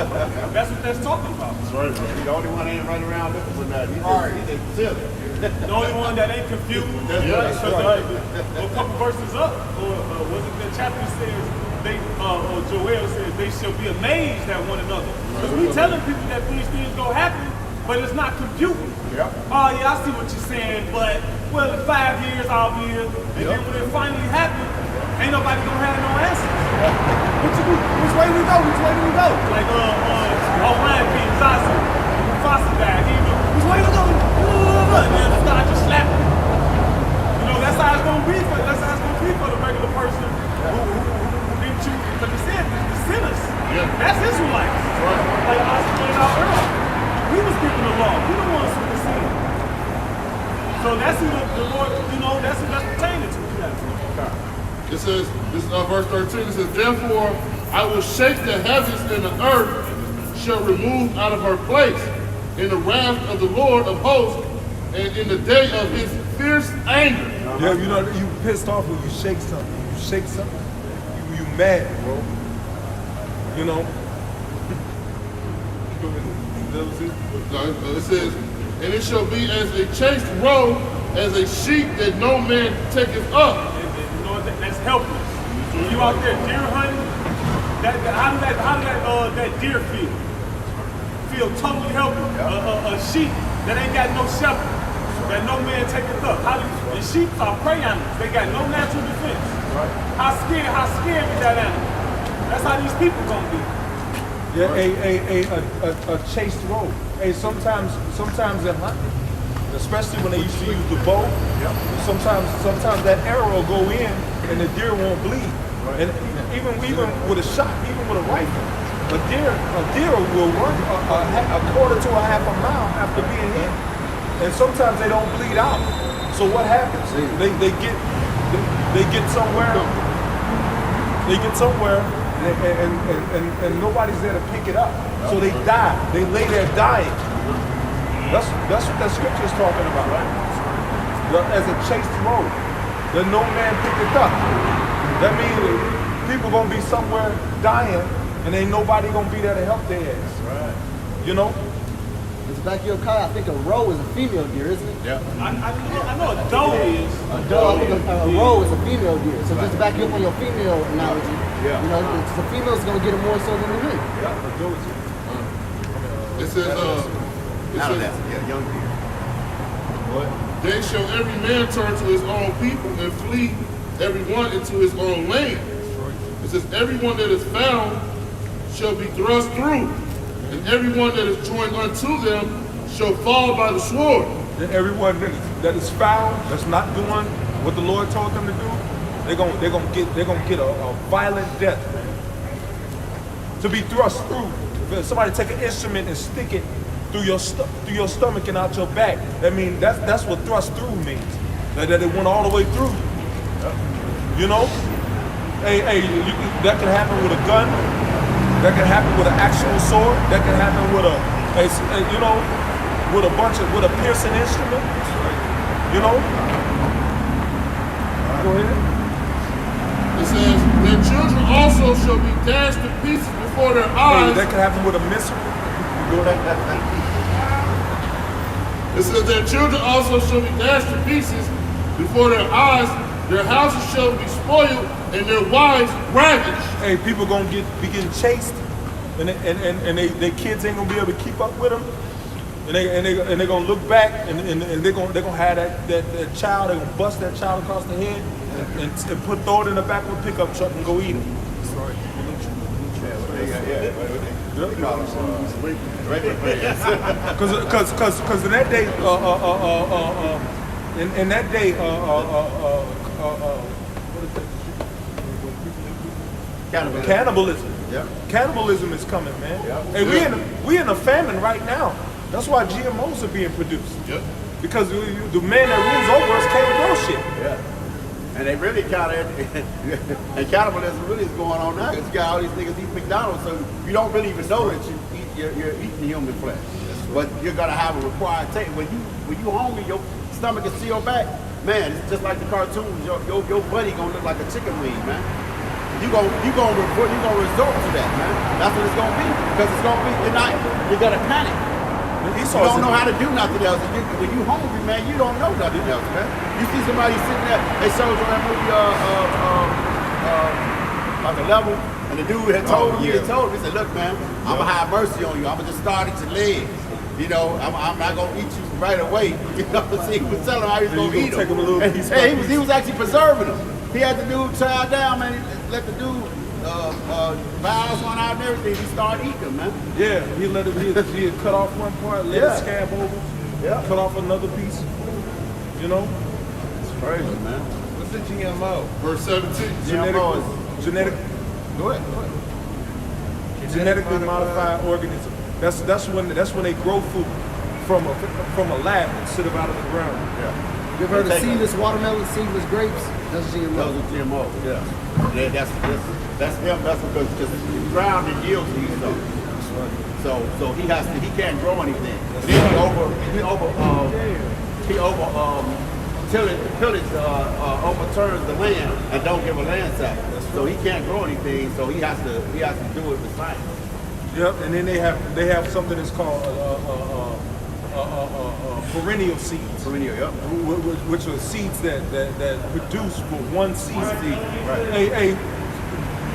That's what that's talking about. That's right, bro. He's the only one that ain't running around looking for nothing. He's just silly. The only one that ain't confused. That's right. Because a couple verses up, or was it the chapter says, or Joel says, they shall be amazed at one another. Because we telling people that these things gonna happen, but it's not computing. Oh yeah, I see what you're saying, but well, in 5 years I'll be here. And then when it finally happens, ain't nobody gonna have no answers. What you do? Which way we go? Which way do we go? Like Ryan being Zazu, Mufasa died. Which way to go? And then the sky just slapped him. You know, that's how it's gonna be for the regular person who didn't choose. Because he said the sinners. That's Israelites. Like I was pointing out earlier. We was given the law. We the ones who were sin. So that's who the Lord, you know, that's who that's pertaining to. It says, this is verse 13, it says, therefore I will shake the heavens and the earth shall remove out of her place in the wrath of the Lord of hosts and in the day of his fierce anger. Yeah, you know, you pissed off when you shake something. You shake something, you mad, bro. You know? It says, and it shall be as a chaste roe, as a sheep that no man taketh up. That's helpless. When you out there deer hunting, how did that deer feel? Feel totally helpless. A sheep that ain't got no shepherd, that no man taketh up. And sheep are prey animals. They got no natural defense. How scared is that animal? That's how these people gonna be. Yeah, a chased roe. Hey, sometimes in hunting, especially when they used to use the bow, sometimes that arrow will go in and the deer won't bleed. And even with a shot, even with a rifle, a deer will run a quarter to a half a mile after being hit. And sometimes they don't bleed out. So what happens? They get somewhere. And nobody's there to pick it up. So they die. They lay there dying. That's what that scripture is talking about. As a chased roe, that no man picked it up. That means people gonna be somewhere dying, and ain't nobody gonna be there to help their ass. Right. You know? It's back your car. I think a roe is a female deer, isn't it? Yeah. I know a doe is. A doe, I think a roe is a female deer. So just to back you up on your female analogy, Yeah. you know, the female's gonna get it more so than the men. It says, Young deer. then shall every man turn to his own people and flee every one into his own land. It says, everyone that is found shall be thrust through, and everyone that is joined unto them shall fall by the sword. Then everyone that is found, that's not doing what the Lord told them to do, they're gonna get a violent death, man. To be thrust through. If somebody take an instrument and stick it through your stomach and out your back, that means that's what thrust through means. That it went all the way through. You know? That can happen with a gun. That can happen with an actual sword. That can happen with with a piercing instrument. You know? Go ahead. It says, their children also shall be dashed to pieces before their eyes. That can happen with a missile. It says, their children also shall be dashed to pieces before their eyes. Their houses shall be spoiled and their wives ravaged. Hey, people gonna be getting chased, and their kids ain't gonna be able to keep up with them, and they gonna look back, and they're gonna have that child. They're gonna bust that child across the head and throw it in the back of a pickup truck and go eat it. That's right. Because in that day, cannibalism. Yeah. Cannibalism is coming, man. Yeah. Hey, we in a famine right now. That's why GMOs are being produced. Yep. Because the man that rules over us can't grow shit. Yeah. And they really kind of, and cannibalism really is going on now. Because you got all these niggas eat McDonald's, so you don't really even know that you're eating human flesh. But you're gonna have a required taste. When you hungry, your stomach is sealed back. Man, it's just like the cartoons. Your buddy gonna look like a chicken wing, man. You gonna resort to that, man. That's what it's gonna be. Because it's gonna be, you're gonna panic. You don't know how to do nothing else. When you hungry, man, you don't know nothing else, man. You see somebody sitting there, they showed you that movie, like a level, and the dude had told him, he said, look, man, I'm gonna have mercy on you. I'm gonna just start at your legs. You know, I'm not gonna eat you right away. You know, see, he was telling him how he was gonna eat him. And he was actually preserving him. He had the dude tied down, man. He let the dude vials on out and everything. He started eating them, man. Yeah, he let it. He had cut off one part, let it scab over, cut off another piece. You know, it's crazy, man. What's the GMO? Verse 17. Genetic. Go ahead. Genetically modified organism. That's when they grow food from a lab instead of out of the ground. Yeah. You ever heard of seedless watermelon, seedless grapes? That's GMO. Those are GMO. Yeah. That's him. That's because the ground it yields these stuff. So he can't grow anything. Then tillage overturns the land and don't give a land tax. So he can't grow anything. So he has to do it with science. Yep, and then they have something that's called perennial seeds. Perennial, yep. Which are seeds that produce with one season. Right.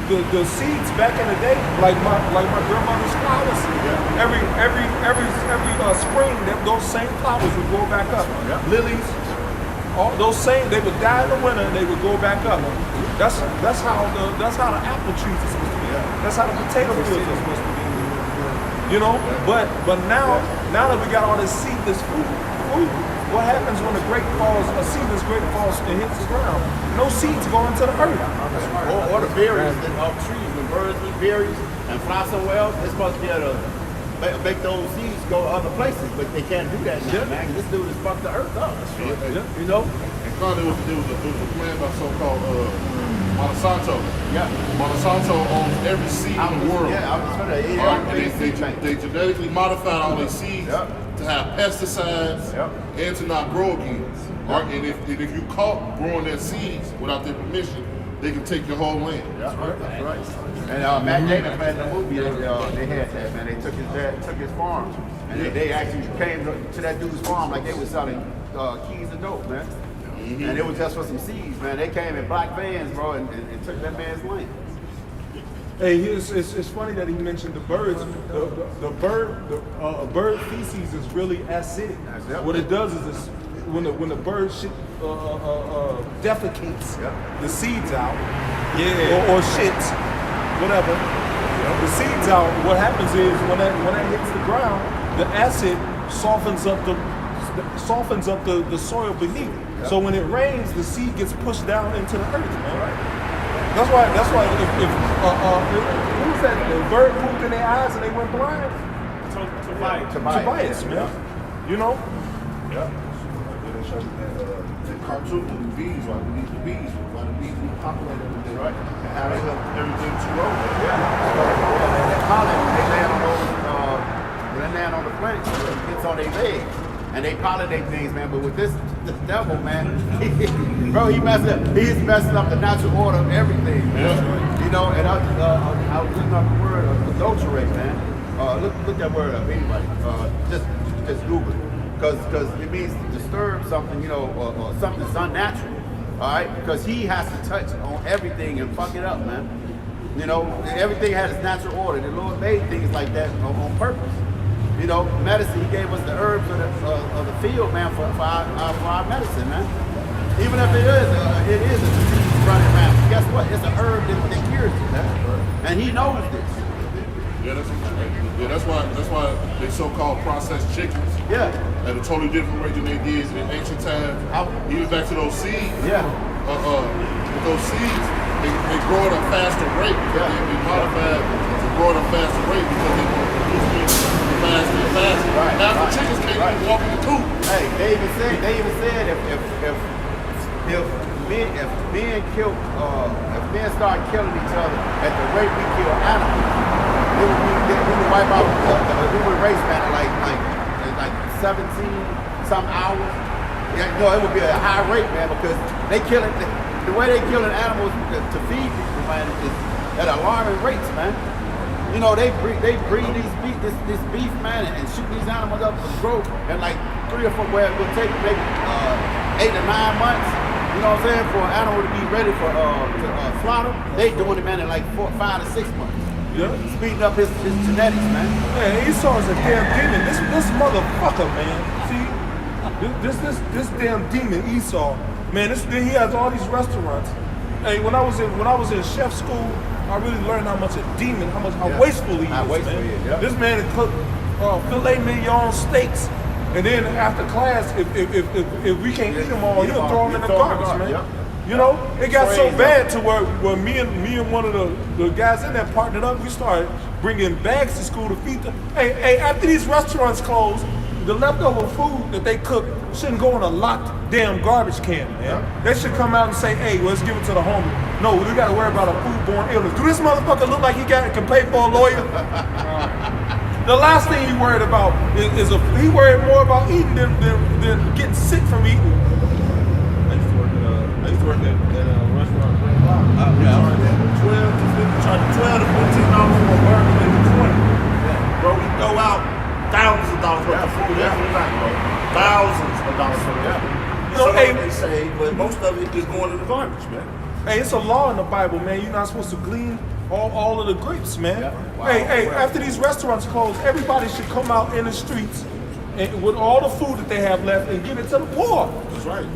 The seeds back in the day, like my grandmother's flowers. Yeah. Every spring, those same flowers would grow back up. Yeah. Lilies, all those same, they would die in the winter and they would grow back up. That's how the apple trees are supposed to be. Yeah. That's how the potato fields are supposed to be. You know, but now that we got all this seedless food, what happens when a seedless grape falls and hits the ground? No seeds go into the earth. Or the berries of trees. When birds eat berries and fly somewhere else, they're supposed to be able to make those seeds go other places, but they can't do that now, man. This dude has fucked the earth up. You know? And finally, there was a plan by so-called Monsanto. Yeah. Monsanto owns every seed in the world. Yeah, I was gonna They genetically modified all their seeds to have pesticides and to not grow again. And if you caught growing their seeds without their permission, they can take your whole land. That's right. And Matt Damon played in the movie. They had that, man. They took his farm, and they actually came to that dude's farm like they was selling keys and dope, man. And it was just for some seeds, man. They came in black vans, bro, and took that man's land. Hey, it's funny that he mentioned the birds. The bird feces is really acidic. What it does is when the bird shit defecates the seeds out, or shits, whatever, the seeds out. What happens is when that hits the ground, the acid softens up the soil beneath. So when it rains, the seed gets pushed down into the earth, man. That's why who's that? The bird pooped in their eyes and they went blind. Tobias, man. You know? Yeah. They show you that cartoon of the bees, why the bees populate everything, right? And how they help everything to grow. They land on the plants, it gets on their legs. And they pollinate things, man. But with this devil, man, bro, he's messing up the natural order of everything, man. Yeah. You know, and I was looking up the word adulterate, man. Look that word up, anybody. Just Google it. Because it means to disturb something, you know, or something that's unnatural. All right? Because he has to touch on everything and fuck it up, man. You know, everything had its natural order. The Lord made things like that on purpose. You know, medicine, he gave us the herbs of the field, man, for our medicine, man. Even if it is a disease running around, guess what? It's a herb that cures it, man. And he knows this. That's why they so-called processed chickens. Yeah. At a totally different rate than they did in ancient times. Even back to those seeds. Yeah. With those seeds, they grow at a faster rate because they modified to grow at a faster rate because they produce faster and faster. Right. Now the chickens can't even walk in the coop. Hey, they even said if men start killing each other at the rate we kill animals, we would wipe out the human race, man, in like 17 some hours. Yeah, no, it would be a high rate, man, because they killing the way they killing animals to feed people, man, is at alarming rates, man. You know, they breed this beef, man, and shoot these animals up for growth in like 3 or 4, where it will take maybe 8 to 9 months. You know what I'm saying? For an animal to be ready for slaughter, they doing it, man, in like 5 to 6 months. Yeah. Speeding up his genetics, man. Man, Esau is a damn demon. This motherfucker, man. See, this damn demon Esau, man. He has all these restaurants. Hey, when I was in chef school, I really learned how much a demon, how wasteful he is, man. Yeah. This man cook filet mignon steaks, and then after class, if we can't eat them all, he'll throw them in the garbage, man. Yep. You know, it got so bad to where me and one of the guys in there partnered up. We started bringing bags to school to feed them. Hey, after these restaurants close, the leftover food that they cook shouldn't go in a locked damn garbage can, man. Yeah. They should come out and say, hey, let's give it to the homeless. No, we gotta worry about a foodborne illness. Do this motherfucker look like he can pay for a lawyer? The last thing he worried about is he worried more about eating than getting sick from eating. I used to work at a restaurant. Charge $12 to $15 for a burger, maybe 20. Bro, we throw out thousands of dollars worth of food every night, bro. Thousands of dollars for that. You know, hey, they say, but most of it is going to the garbage, man. Hey, it's a law in the Bible, man. You're not supposed to glean all of the grapes, man. Yeah. Wow. Hey, after these restaurants close, everybody should come out in the streets and with all the food that they have left and give it to the poor. That's right.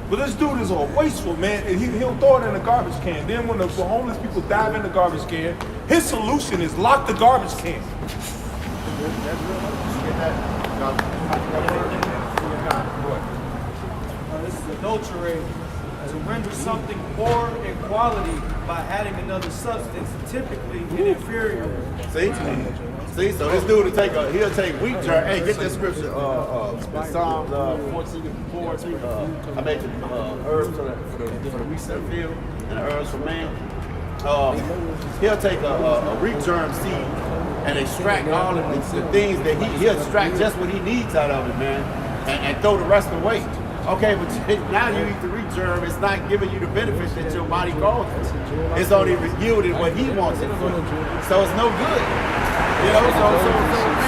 But this dude is all wasteful, man, and he'll throw it in the garbage can. Then when the homeless people dive in the garbage can, his solution is lock the garbage can. This is adulterated. To render something poor in quality by adding another substance, typically an inferior. See, so this dude he'll take wheat germ. Hey, get that scripture, Psalms 14. I made the herbs for the wheat field and the herbs for man. He'll take a wheat germ seed and extract all of the things that he'll extract just what he needs out of it, man, and throw the rest away. Okay, but now you eat the wheat germ, it's not giving you the benefits that your body calls for. It's only yielding what he wants it for. So it's no good. You know, so man,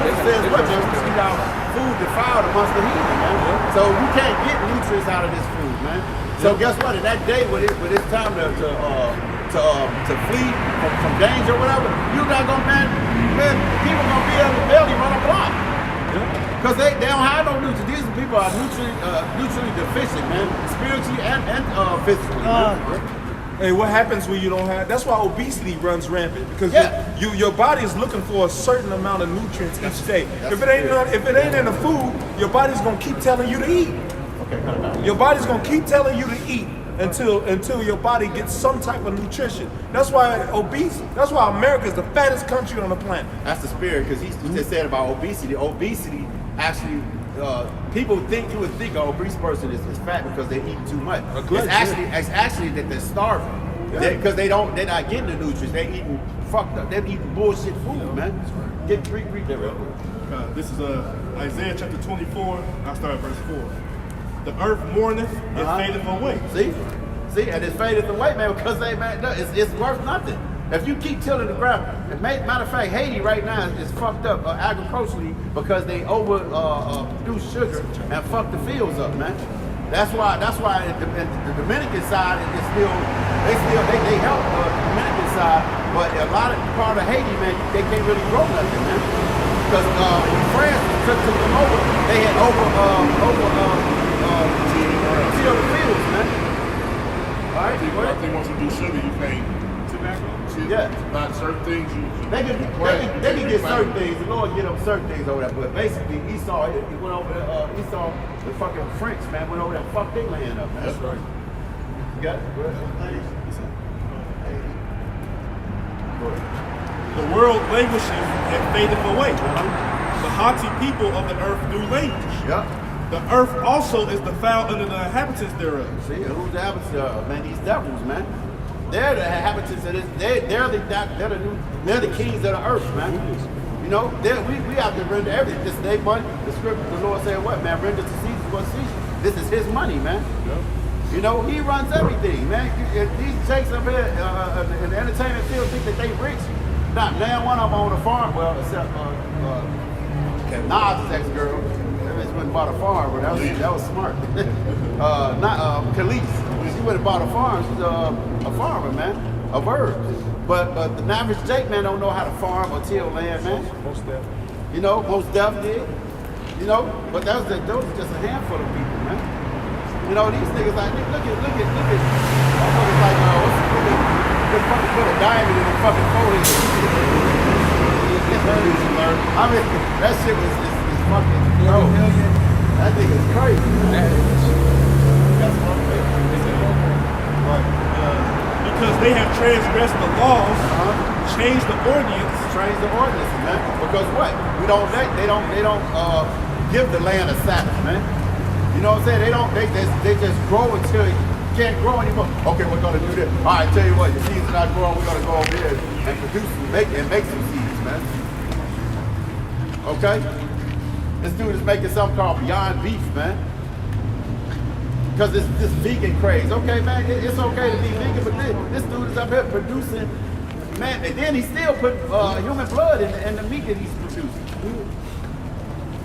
it says what? Just to eat our food defiled amongst the heathen, man. So you can't get nutrients out of this food, man. So guess what? In that day when it's time to flee from danger or whatever, you're not gonna, man, people gonna be able to barely run a block. Because they don't have no nutrients. These people are nutrient deficient, man. Spiritually and physically. Hey, what happens when you don't have? That's why obesity runs rampant, because your body is looking for a certain amount of nutrients each day. If it ain't in the food, your body's gonna keep telling you to eat. Your body's gonna keep telling you to eat until your body gets some type of nutrition. That's why That's why America is the fattest country on the planet. That's the spirit, because he just said about obesity. Obesity actually. People you would think an obese person is fat because they eat too much. It's actually that they're starving because they're not getting the nutrients. They're eating fucked up. They're eating bullshit food, man. Read that real quick. This is Isaiah chapter 24. I'll start at verse 4. The earth mourneth and fadeth away. See, and it's fadeth away, man, because it's worth nothing. If you keep tilling the ground, matter of fact, Haiti right now is fucked up agriculturally because they produce sugar and fuck the fields up, man. That's why the Dominican side is still they help the Dominican side, but a lot of part of Haiti, man, they can't really grow nothing, man. Because when France took them over, they had tilled the fields, man. All right, I think once you do sugar, you can't. Yeah. Not certain things they can get certain things. The Lord get them certain things over there. But basically, Esau, he went over there. Esau, the fucking French, man, went over there and fucked their land up, man. That's right. You got it? The world languisheth and fadeth away. The haughty people of the earth do languish. Yeah. The earth also is defiled under the inhabitants thereof. See, who's the inhabitants thereof, man? These devils, man. They're the inhabitants of this. They're the kings of the earth, man. You know, we have to render everything. This is their money. The scripture, the Lord said, what, man? Render to Caesar what Caesar. This is his money, man. You know, he runs everything, man. These jakes up here in the entertainment field think that they rich. Not man, one of them on a farm. Well, except Nas' ex-girl. That bitch went and bought a farm, but that was smart. Khalees. She went and bought a farm. She's a farmer, man, of herbs. But the average Jake, man, don't know how to farm or till land, man. Most definitely. You know, most definitely did. You know, but those are just a handful of people, man. You know, these niggas like, look at, motherfuckers like, they fucking put a diamond in their fucking forehead. I mean, that shit is fucking, bro. That nigga's crazy. That's what I'm saying. Right. Because they have transgressed the laws, changed the ordinance. Change the ordinance, man. Because what? They don't give the land a Sabbath, man. You know what I'm saying? They just grow until you can't grow anymore. Okay, we're gonna do this. All right, tell you what, your seeds not growing, we're gonna go over here and produce and make some seeds, man. Okay? This dude is making something called Beyond Beef, man. Because it's this vegan craze. Okay, man, it's okay to be vegan, but this dude is up here producing, man, and then he still put human blood in the meat that he's producing.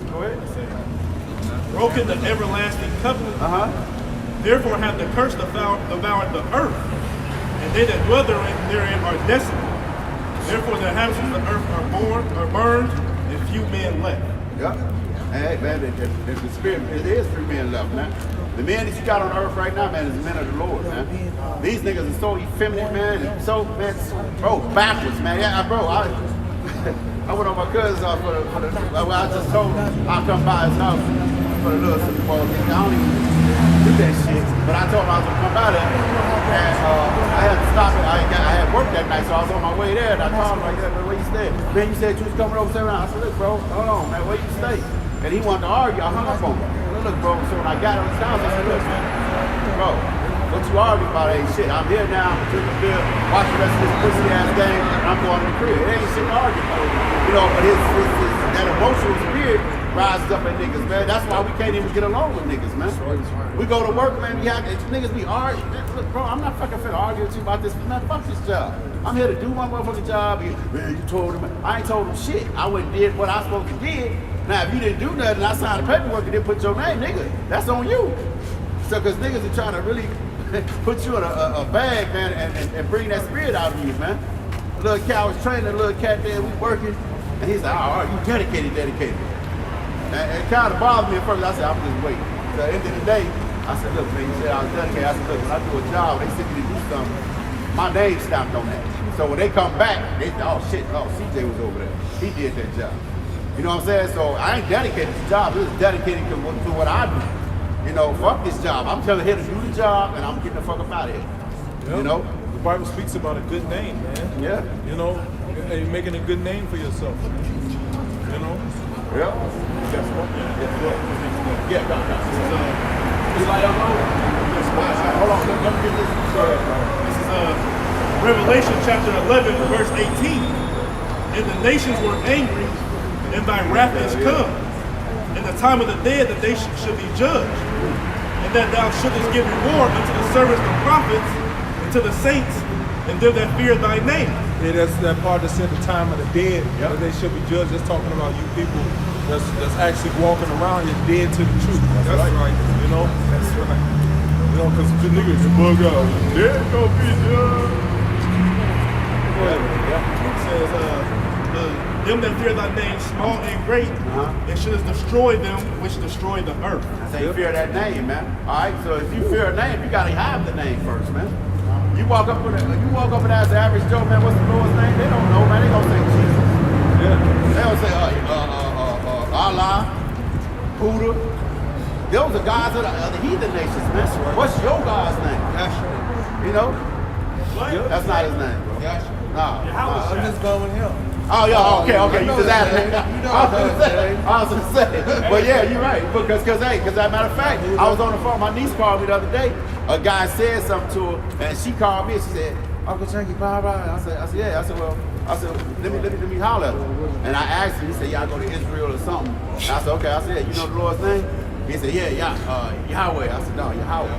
Go ahead. Broken the everlasting covenant. Therefore hath the curse devoured the earth, and they that dwell therein are desolate. Therefore the inhabitants of the earth are burned, and few men left. Yeah. Hey, man, the spirit, it is 3 men left, man. The men that you got on earth right now, man, is the men of the Lord, man. These niggas are so effeminate, man, and so, man, bro, backwards, man. Yeah, bro, I went on my cousin's house I just told him I'll come by his house for the little Super Bowl thing. I don't even do that shit, but I told him I was gonna come by there, and I had to stop it. I had work that night, so I was on my way there, and I called him like, where you stay? Man, you said you was coming over 7 hours. I said, look, bro, hold on, man, where you stay? And he wanted to argue. I hung up on him. Look, bro, so when I got on his house, I said, look, man, bro, what you arguing about ain't shit. I'm here now, I'm drinking beer, watch the rest of this pussy ass game, and I'm going to the crib. It ain't shit to argue about. You know, but that emotional spirit rises up at niggas, man. That's why we can't even get along with niggas, man. We go to work, man, niggas be arguing. Look, bro, I'm not fucking finna argue with you about this. Man, fuck this job. I'm here to do my motherfucking job. Man, you told him. I ain't told him shit. I went and did what I supposed to did. Now, if you didn't do nothing, I signed the paperwork and didn't put your name, nigga, that's on you. So, because niggas are trying to really put you in a bag, man, and bring that spirit out of you, man. A little cat was training a little cat there, we working, and he's like, all right, you dedicated. And it kind of bothered me at first. I said, I'm just waiting. So, at the end of the day, I said, look, man, you said I was dedicated. I said, look, when I do a job, they send me to do something, my name stamped on that. So when they come back, they say, oh shit, CJ was over there. He did that job. You know what I'm saying? So I ain't dedicated to the job. It was dedicated to what I do. You know, fuck this job. I'm telling him to do the job, and I'm getting the fuck up out of here. Yep. You know? The Bible speaks about a good name, man. Yeah. You know, and making a good name for yourself. You know? Yeah. Guess what? Yeah. Hold on. Let me get this. This is Revelation chapter 11, verse 18. And the nations were angry, and thy wrath is come. In the time of the dead that they should be judged, and that thou shouldest give reward unto the servants, the prophets, and to the saints, and them that fear thy name. Yeah, that's that part that said the time of the dead, that they should be judged. That's talking about you people that's actually walking around here dead to the truth. That's right. You know? That's right. You know, because the niggas bug out. Dead gonna be judged. Go ahead. It says, them that fear thy name, small and great, and shouldest destroy them which destroy the earth. They fear that name, man. All right, so if you fear a name, you gotta have the name first, man. You walk up and ask the average Joe, man, what's the Lord's name? They don't know, man. They gonna say Jesus. Yeah. They don't say Allah, Buddha. Those are gods of the heathen nations, man. Right. What's your God's name? You know? What? That's not his name, bro. Nah. I'm just going with him. Oh yeah, okay. You just added that. I was gonna say. But yeah, you're right. Because as a matter of fact, I was on the phone. My niece called me the other day. A guy said something to her, and she called me and she said, "Uncle Chinky, blah blah." I said, yeah. I said, let me holler at her. And I asked him. He said, "Yeah, I go to Israel or something." And I said, "Okay." I said, "You know the Lord's name?" He said, "Yeah, Yahweh." I said, "No, Yahweh."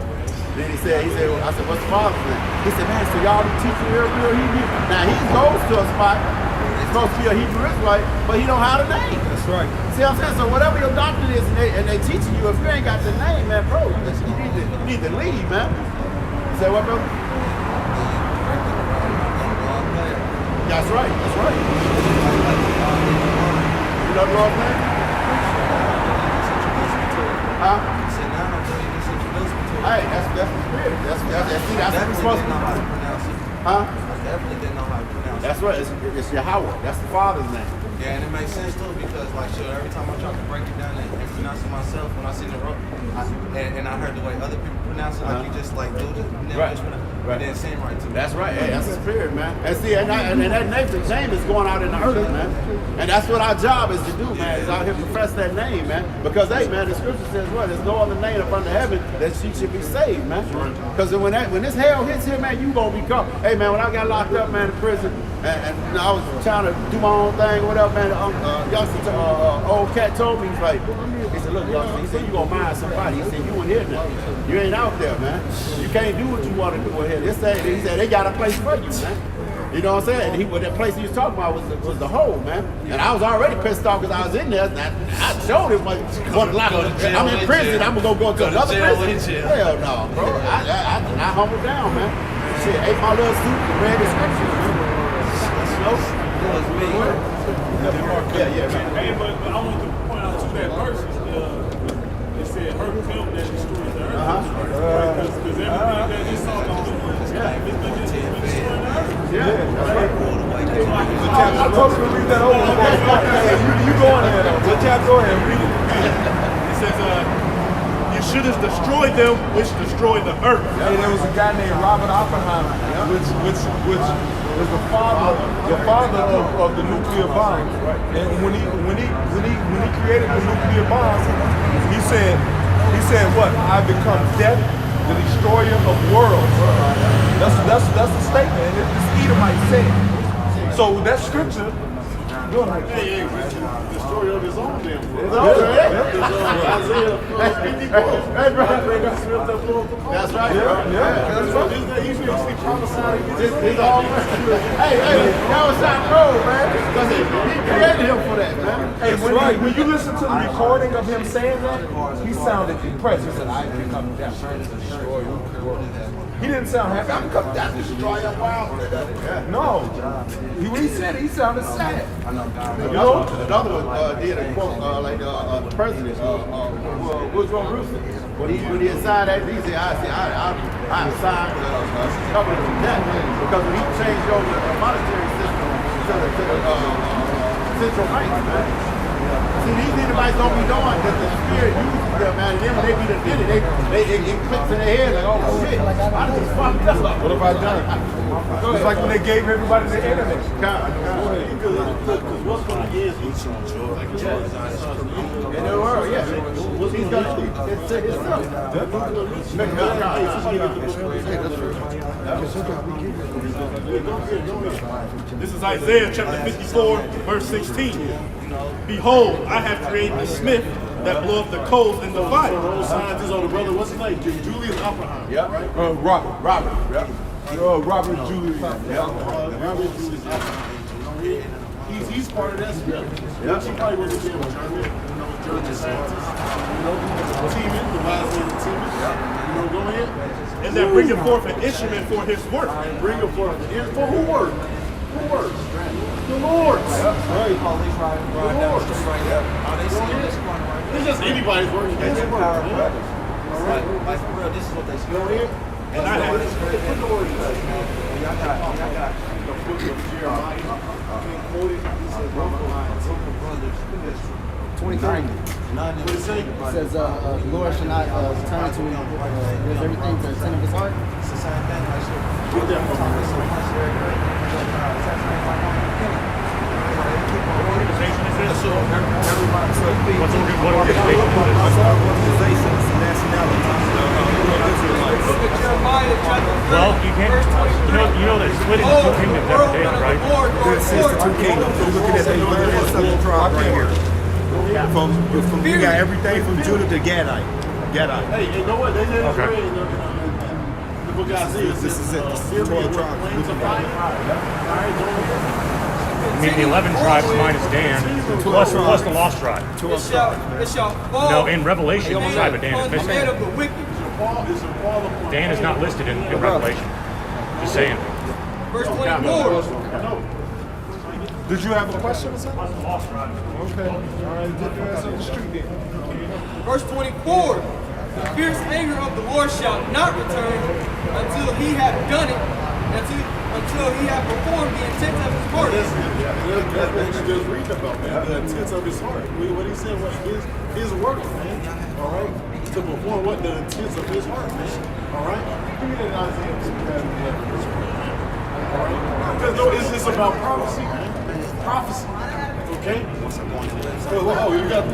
Then he said, I said, "What's the father's name?" He said, "Man, so y'all be teaching real Hebrew?" Now he goes to a spot. Supposed to be a Hebrew Israelite, but he don't have the name. That's right. See what I'm saying? So whatever your doctrine is, and they teaching you, if you ain't got the name, man, bro, you need to leave, man. You say what, brother? That's right. You know the Lord's name? Huh? Hey, that's the spirit. That's what we're supposed to do. Huh? Definitely didn't know how to pronounce it. That's right. It's Yahweh. That's the Father's name. Yeah, and it makes sense too because, like, sure, every time I try to break it down and pronounce it myself, when I see the rope, and I heard the way other people pronounce it, like you just like do it, it didn't seem right to me. That's right. Hey, that's the spirit, man. And see, and that name is going out in the earth, man. And that's what our job is to do, man. Is out here profess that name, man. Because hey, man, the scripture says what? There's no other name up under heaven that she should be saved, man. Because when this hell hits here, man, you gonna be caught. Hey, man, when I got locked up, man, in prison, and I was trying to do my own thing, whatever, man. Old cat told me, he said, "Look, youngster," he said, "you gonna mind somebody." He said, "You in here now. You ain't out there, man. You can't do what you want to do in here." He said, "They got a place for you, man." You know what I'm saying? And that place he was talking about was the hole, man. And I was already pissed off because I was in there. And I showed him what lock. I'm in prison. I'm gonna go to another prison. Hell no, bro. I humbled down, man. Shit, ate my little soup and read the scriptures, man. You know? Yeah, man. Hey, but I want to point out to that verse. It said, "Her film that destroys the earth." Because everything that you saw on the one, it's been destroying the earth. I told you to read that over. You go on there, though. Go ahead, read it. It says, "You should have destroyed them, which destroyed the earth." Hey, there was a guy named Robert Oppenheimer, which was the father of the nuclear bomb. And when he created the nuclear bomb, he said what? "I become death, the destroyer of worlds." That's the statement. And this Edomite said. So that scripture. Hey, destroyer of his own damn world. Isaiah 54. Hey, bro. That's right, bro. Yeah. He's basically prophesying. He's all Hey, that was not cool, man. Because he created him for that, man. Hey, when you listen to the recording of him saying that, he sounded depressed. He said, "I become death, destroy the world." He didn't sound happy. "I become death, destroy your world." No. When he said it, he sounded sad. You know, another one did a quote like the president, Woodrow Wilson. When he signed that, he said, I signed the covenant of death because when he changed over the monetary system to the central bank, man. See, these Edomites don't be knowing that the spirit uses them, man. And then when they be done did it, it clicks in their head like, "Oh shit, I just fucked up. What have I done?" It's like when they gave everybody the internet. What's going to is he's on in the world, yeah. He's gonna This is Isaiah chapter 54, verse 16. "Behold, I have created the smith that bloweth the coals in the fire." Old scientist, older brother, what's his name? Julius Oppenheimer. Yeah. Robert. Yeah. Robert Julius. Robert Julius Oppenheimer. He's part of that spirit. Yeah. He probably wasn't there with German, German scientists. Teaming, the wise man teaming. Go ahead. And that bringeth forth an instrument for his work. Bring him forth. For who work? Who works? The Lord's. Right. The Lord's. It's just anybody's working. It's power. Like for real, this is what they Go ahead. And I have Put the word in there. I got the book of Jeremiah. Can't quote it. He said, brothers. 23. What did it say? It says, the Lord shall not turn to everything to the sin of his heart. It's the same thing. Like, Get that from me. Organizations and nationalities. Well, you can't. You know that split into two kingdoms every day, right? This is the two kingdoms. We're looking at the third and southern tribe right here. From we got everything from Judah to Gadite. Hey, you know what? They did Okay. in the book of Isaiah. This is it. This is the 12 Syria with tribes. flames of fire. I mean, the 11 tribes minus Dan, plus the lost tribe. It shall fall. No, in Revelation, the tribe of Dan on is the missing. head of the wicked. Dan is not listed in Revelation. Just saying. Verse 24. Did you have a question or something? Plus the lost tribe. Okay. All right, get your ass on the street then. Verse 24. The fierce anger of the Lord shall not return until he have done it, until he have performed the intent of his heart. That's what you just read about, man. The intent of his heart. What he said was his work, man. All right? To perform what the intent of his heart, man. All right? Give me that Isaiah 2:11. All right? Because no, it's just about prophecy, man. Prophecy. Okay? Oh, you got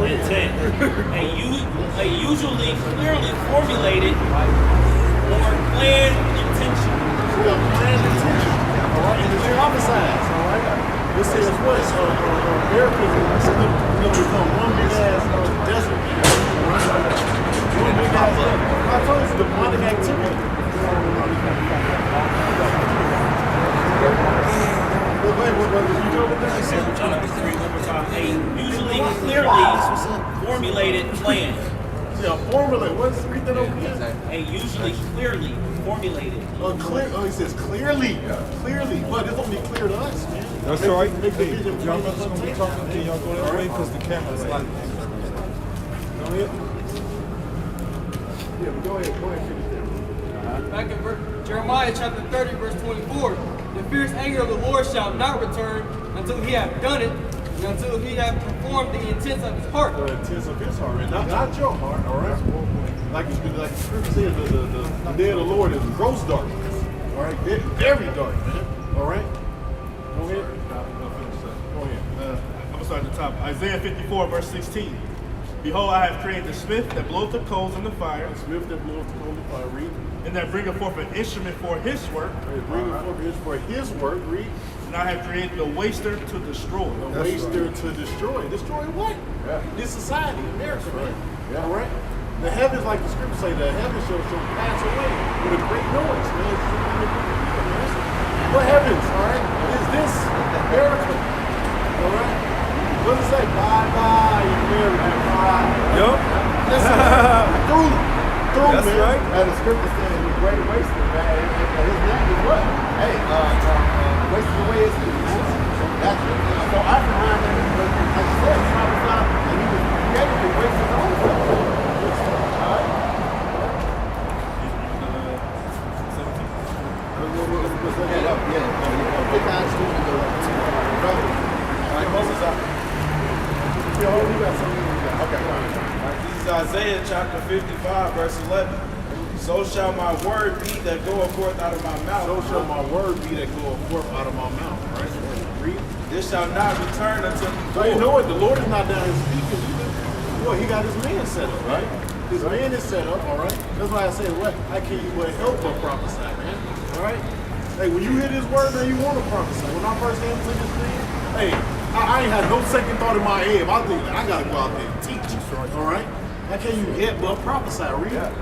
Intent. A usually clearly formulated or planned intention. Planned intention. All right? And it's prophesied. All right? This says what? America is going to become one big ass desert. One big ass desert. I told you it's demonic activity. A usually clearly formulated plan. Yeah, formulate. What's read that over again? A usually clearly formulated. Clear. Oh, he says clearly, clearly, but it's only clear to us, man. That's all right. Y'all brothers gonna be talking to y'all go that way because the camera's light. Go ahead. Yeah, but go ahead. Finish that. Back in Jeremiah chapter 30, verse 24. The fierce anger of the Lord shall not return until he have done it, and until he have performed the intents of his heart. The intents of his heart, man. Not your heart, all right? Like the scripture says, the day of the Lord is gross darkness. All right? Very dark, man. All right? Go ahead. Go ahead. I'm going to start at the top. Isaiah 54, verse 16. Behold, I have created the smith that bloweth the coals in the fire. The smith that bloweth the coals in the fire, read. And that bringeth forth an instrument for his work. Bringeth forth for his work, read. And I have created the waster to destroy. The waster to destroy. Destroy what? Yeah. This society, America, right? Yeah. All right? The heavens, like the scripture say, the heavens shall pass away with a great noise. Man. What heavens, all right? Is this America? All right? What does it say? Bye-bye, America. Bye. Yup. Listen, through, that's man. right. The scripture says the great waster, man. His name is what? Hey, wasting away his feet. That's it. So I behind him, like you said, prophesied, and he was created to waste his own self. All right? Let's look it up. Yeah. Pick out student go up. All right, Moses up. Okay. This is Isaiah chapter 55, verse 11. So shall my word be that goeth forth out of my mouth. So shall my word be that goeth forth out of my mouth. Right? Read. This shall not return unto me. So you know what? The Lord is not down here speaking either. Well, he got his man set up, right? His man is set up, all right? That's why I say, what? How can you help but prophesy, man? All right? Hey, when you hear this word, man, you want to prophesy. When I first came to this thing, hey, I ain't had no second thought in my head. I think I got to go out there and teach, all right? How can you get but prophesy? Read.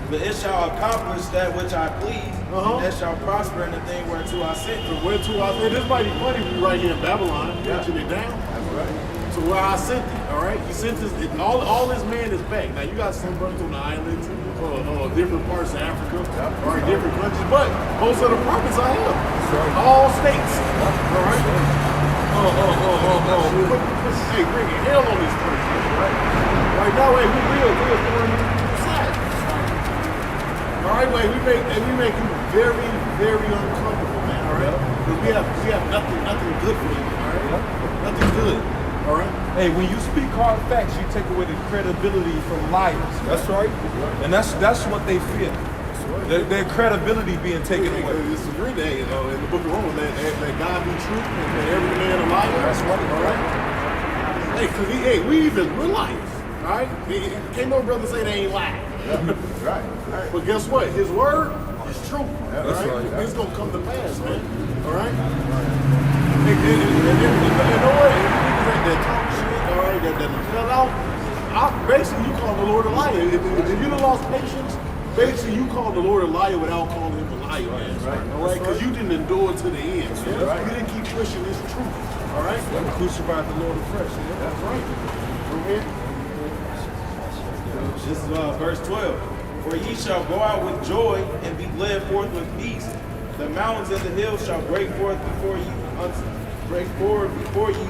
But it shall accomplish that which I please, and that shall prosper in the thing whereto I sent thee. Whereto I sent thee. This might be funny if you right here in Babylon, preaching it down. That's right. To where I sent thee, all right? He sent this, all his man is back. Now, you got some brothers on the islands, different parts of Africa, all right, different countries, but most of the prophets I have. All states, all right? Hey, bring hell on this place, right? Right now, hey, we real side. All right, wait, we make you very, very uncomfortable, man. All right, because we have nothing good for you. All right, nothing good. All right. Hey, when you speak hard facts, you take away the credibility from liars. That's right, and that's what they fear. Their credibility being taken away. This is really in the book of Romans, let God be true and every man a liar. That's right. All right. Hey, because we're liars. All right. Can't no brother say they ain't lying. Right. But guess what? His word is true. That's right. It's gonna come to pass, man. All right. And you know what? If that talk shit, all right, that fell out. Basically, you call the Lord a liar. If you done lost patience, basically you call the Lord a liar without calling him a liar, man. Right. All right, because you didn't endure to the end. Man. Right. You didn't keep pushing this truth. All right. You crucified the Lord afresh. Yeah. That's right. Go ahead. This is verse 12. For ye shall go out with joy and be led forth with peace. The mountains and the hills shall break forth before you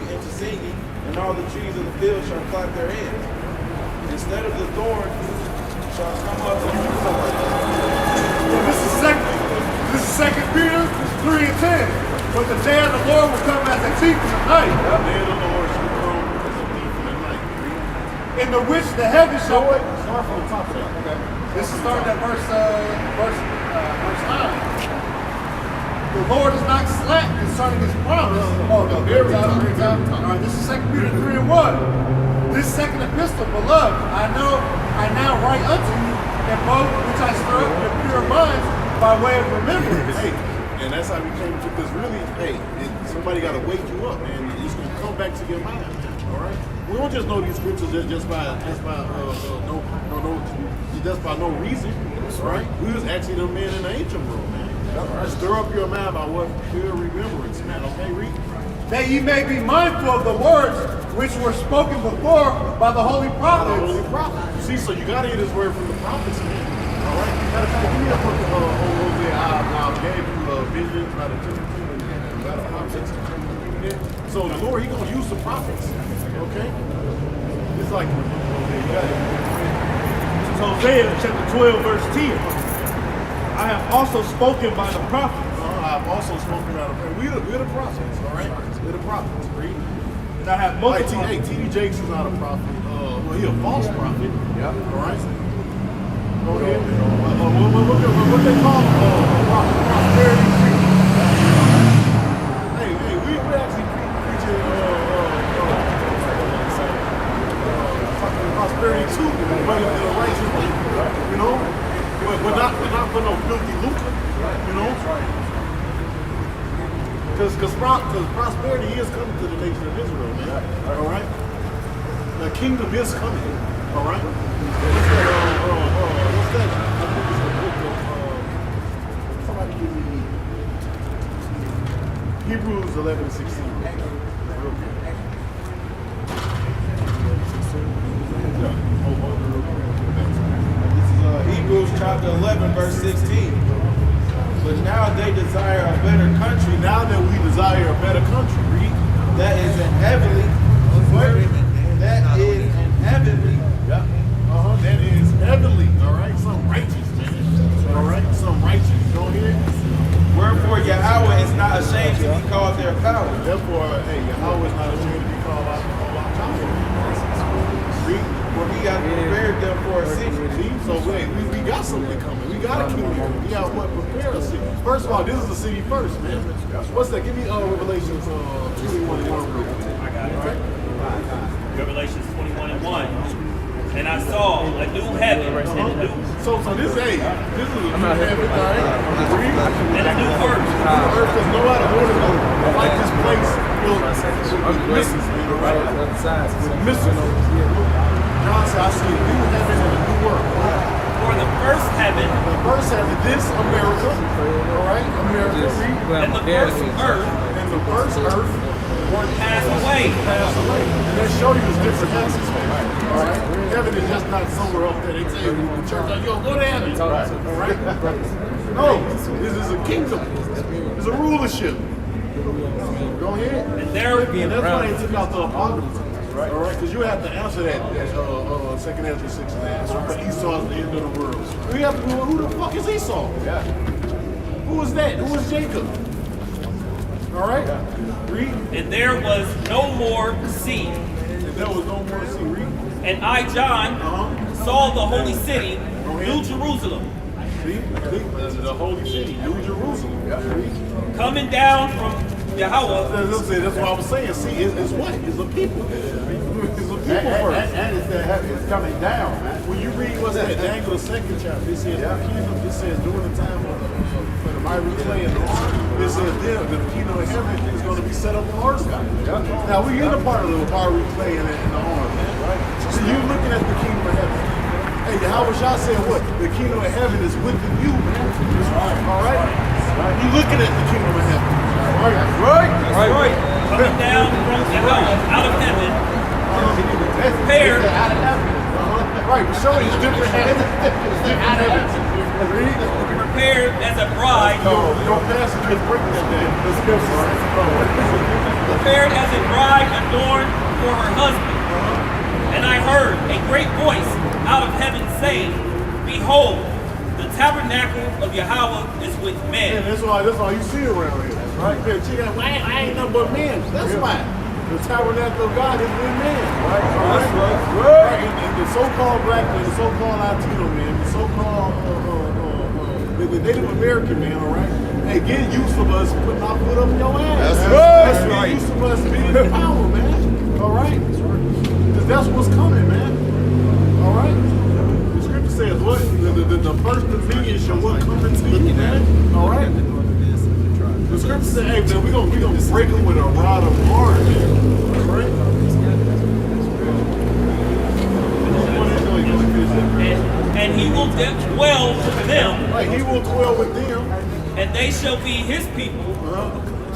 into singing, and all the trees of the field shall clap their hands. Instead of the thorn shall come up the This is 2 Peter 3:10. But the day of the Lord will come as a thief in the night. The day of the Lord shall come as a thief in the night. In the which the heavens shall. Start from the top of that. Okay. This is starting at verse 9. The Lord is not slack concerning his promise. Oh, no, very top. All right, this is 2 Peter 3:1. This second epistle, beloved, I now write unto you in both which I stir up your pure minds by way of remembrance. Hey, and that's how we came to this. Really, somebody got to wake you up, man. It's gonna come back to your mind, man. All right. We don't just know these scriptures just by no reason. All right. We was actually the man in the ancient world, man. Stir up your mind by what pure remembrance, man. Okay, read. That ye may be mindful of the words which were spoken before by the holy prophets. See, so you got to hear this word from the prophets, man. All right. Matter of fact, give me a book of Hosea. I gave you visions by the Timothy and by the prophets. So the Lord, He gonna use the prophets. Okay. It's like This is Hosea chapter 12, verse 10. I have also spoken by the prophets. I have also spoken by the prophets. We're the prophets, all right? We're the prophets. Read. And I have multiplied. Hey, T.D. Jakes is not a prophet. Well, he's a false prophet. Yeah. All right. Go ahead. What they call prosperity preaching. Hey, we actually preaching prosperity too, but in a righteous way. You know? But not for no filthy lucre, you know? Because prosperity is coming to the nation of Israel, man. All right? The kingdom is coming, all right? What's that? I think it's the book of, somebody give me Hebrews 11:16. Real quick. Hebrews chapter 11, verse 16. But now they desire a better country. Now that we desire a better country, read. That is in heavenly. That is in heavenly. Yeah. That is heavenly. All right. Some righteous, man. All right. Some righteous. Go ahead. Wherefore Yahweh is not ashamed to be called their power. Therefore, Yahweh is not ashamed to be called our power. Read. For he got prepared them for a city. So we got something coming. We got a kingdom. We got what prepare a city. First of all, this is the city first, man. What's that? Give me Revelations 21:1 real quick. I got it. Right. Revelations 21:1. And I saw a new heaven and a new. So this is a new heaven, all right? And a new earth. Earth does no other order like this place filled with missiles, all right? Missiles. John said, I see a new heaven and a new earth. For the first heaven. The first heaven, this America, all right? America. And the first earth. And the first earth. Passed away. And they show you it's different heavens. All right? Heaven is just not somewhere up there. They tell you in the church, like, yo, go to heaven. All right? No, this is a kingdom. It's a rulership. Go ahead. And that's why they took out the apocalypse. Right. All right, because you have to answer that. 2 Ezra 6 and answer. But Esau's the end of the world. We have to know who the fuck is Esau? Yeah. Who is that? Who is Jacob? All right. Read. And there was no more sea. And there was no more sea. Read. And I, John, saw the holy city, New Jerusalem, See? The holy city, New Jerusalem. coming down from Yahweh. That's what I was saying. See, it's what? It's the people. It's the people first. And it's coming down, man. When you read what's that, Daniel the second chapter, it says the kingdom, it says during the time of the mighty clay, it says then the kingdom of heaven is going to be set up on earth. Now we in the part of the mighty clay and the arm, right? So you looking at the kingdom of heaven. Hey, Yahweh Shah said what? The kingdom of heaven is within you, man. All right? You looking at the kingdom of heaven. Right. Coming down from Yahweh, out of heaven, prepared. Right, we're showing you different heavens. Different heavens. Prepared as a bride. Your passage is breaking that down. Prepared as a bride adorned for her husband. And I heard a great voice out of heaven saying, Behold, the tabernacle of Yahweh is with men. Yeah, that's all you see around here. Right? I ain't nothing but men. That's why. The tabernacle of God is with men. Right? And the so-called black man, the so-called Latino man, the so-called the Native American man, all right? Hey, get used to us putting our foot up your ass. That's right. Get used to us being in power, man. All right? Because that's what's coming, man. All right? The scripture says what? The first dominion shall what come into you, man. All right? The scripture says, hey, man, we're gonna break them with a rod of iron, man. All right? And he will dwell with them. Right, he will dwell with them. And they shall be his people.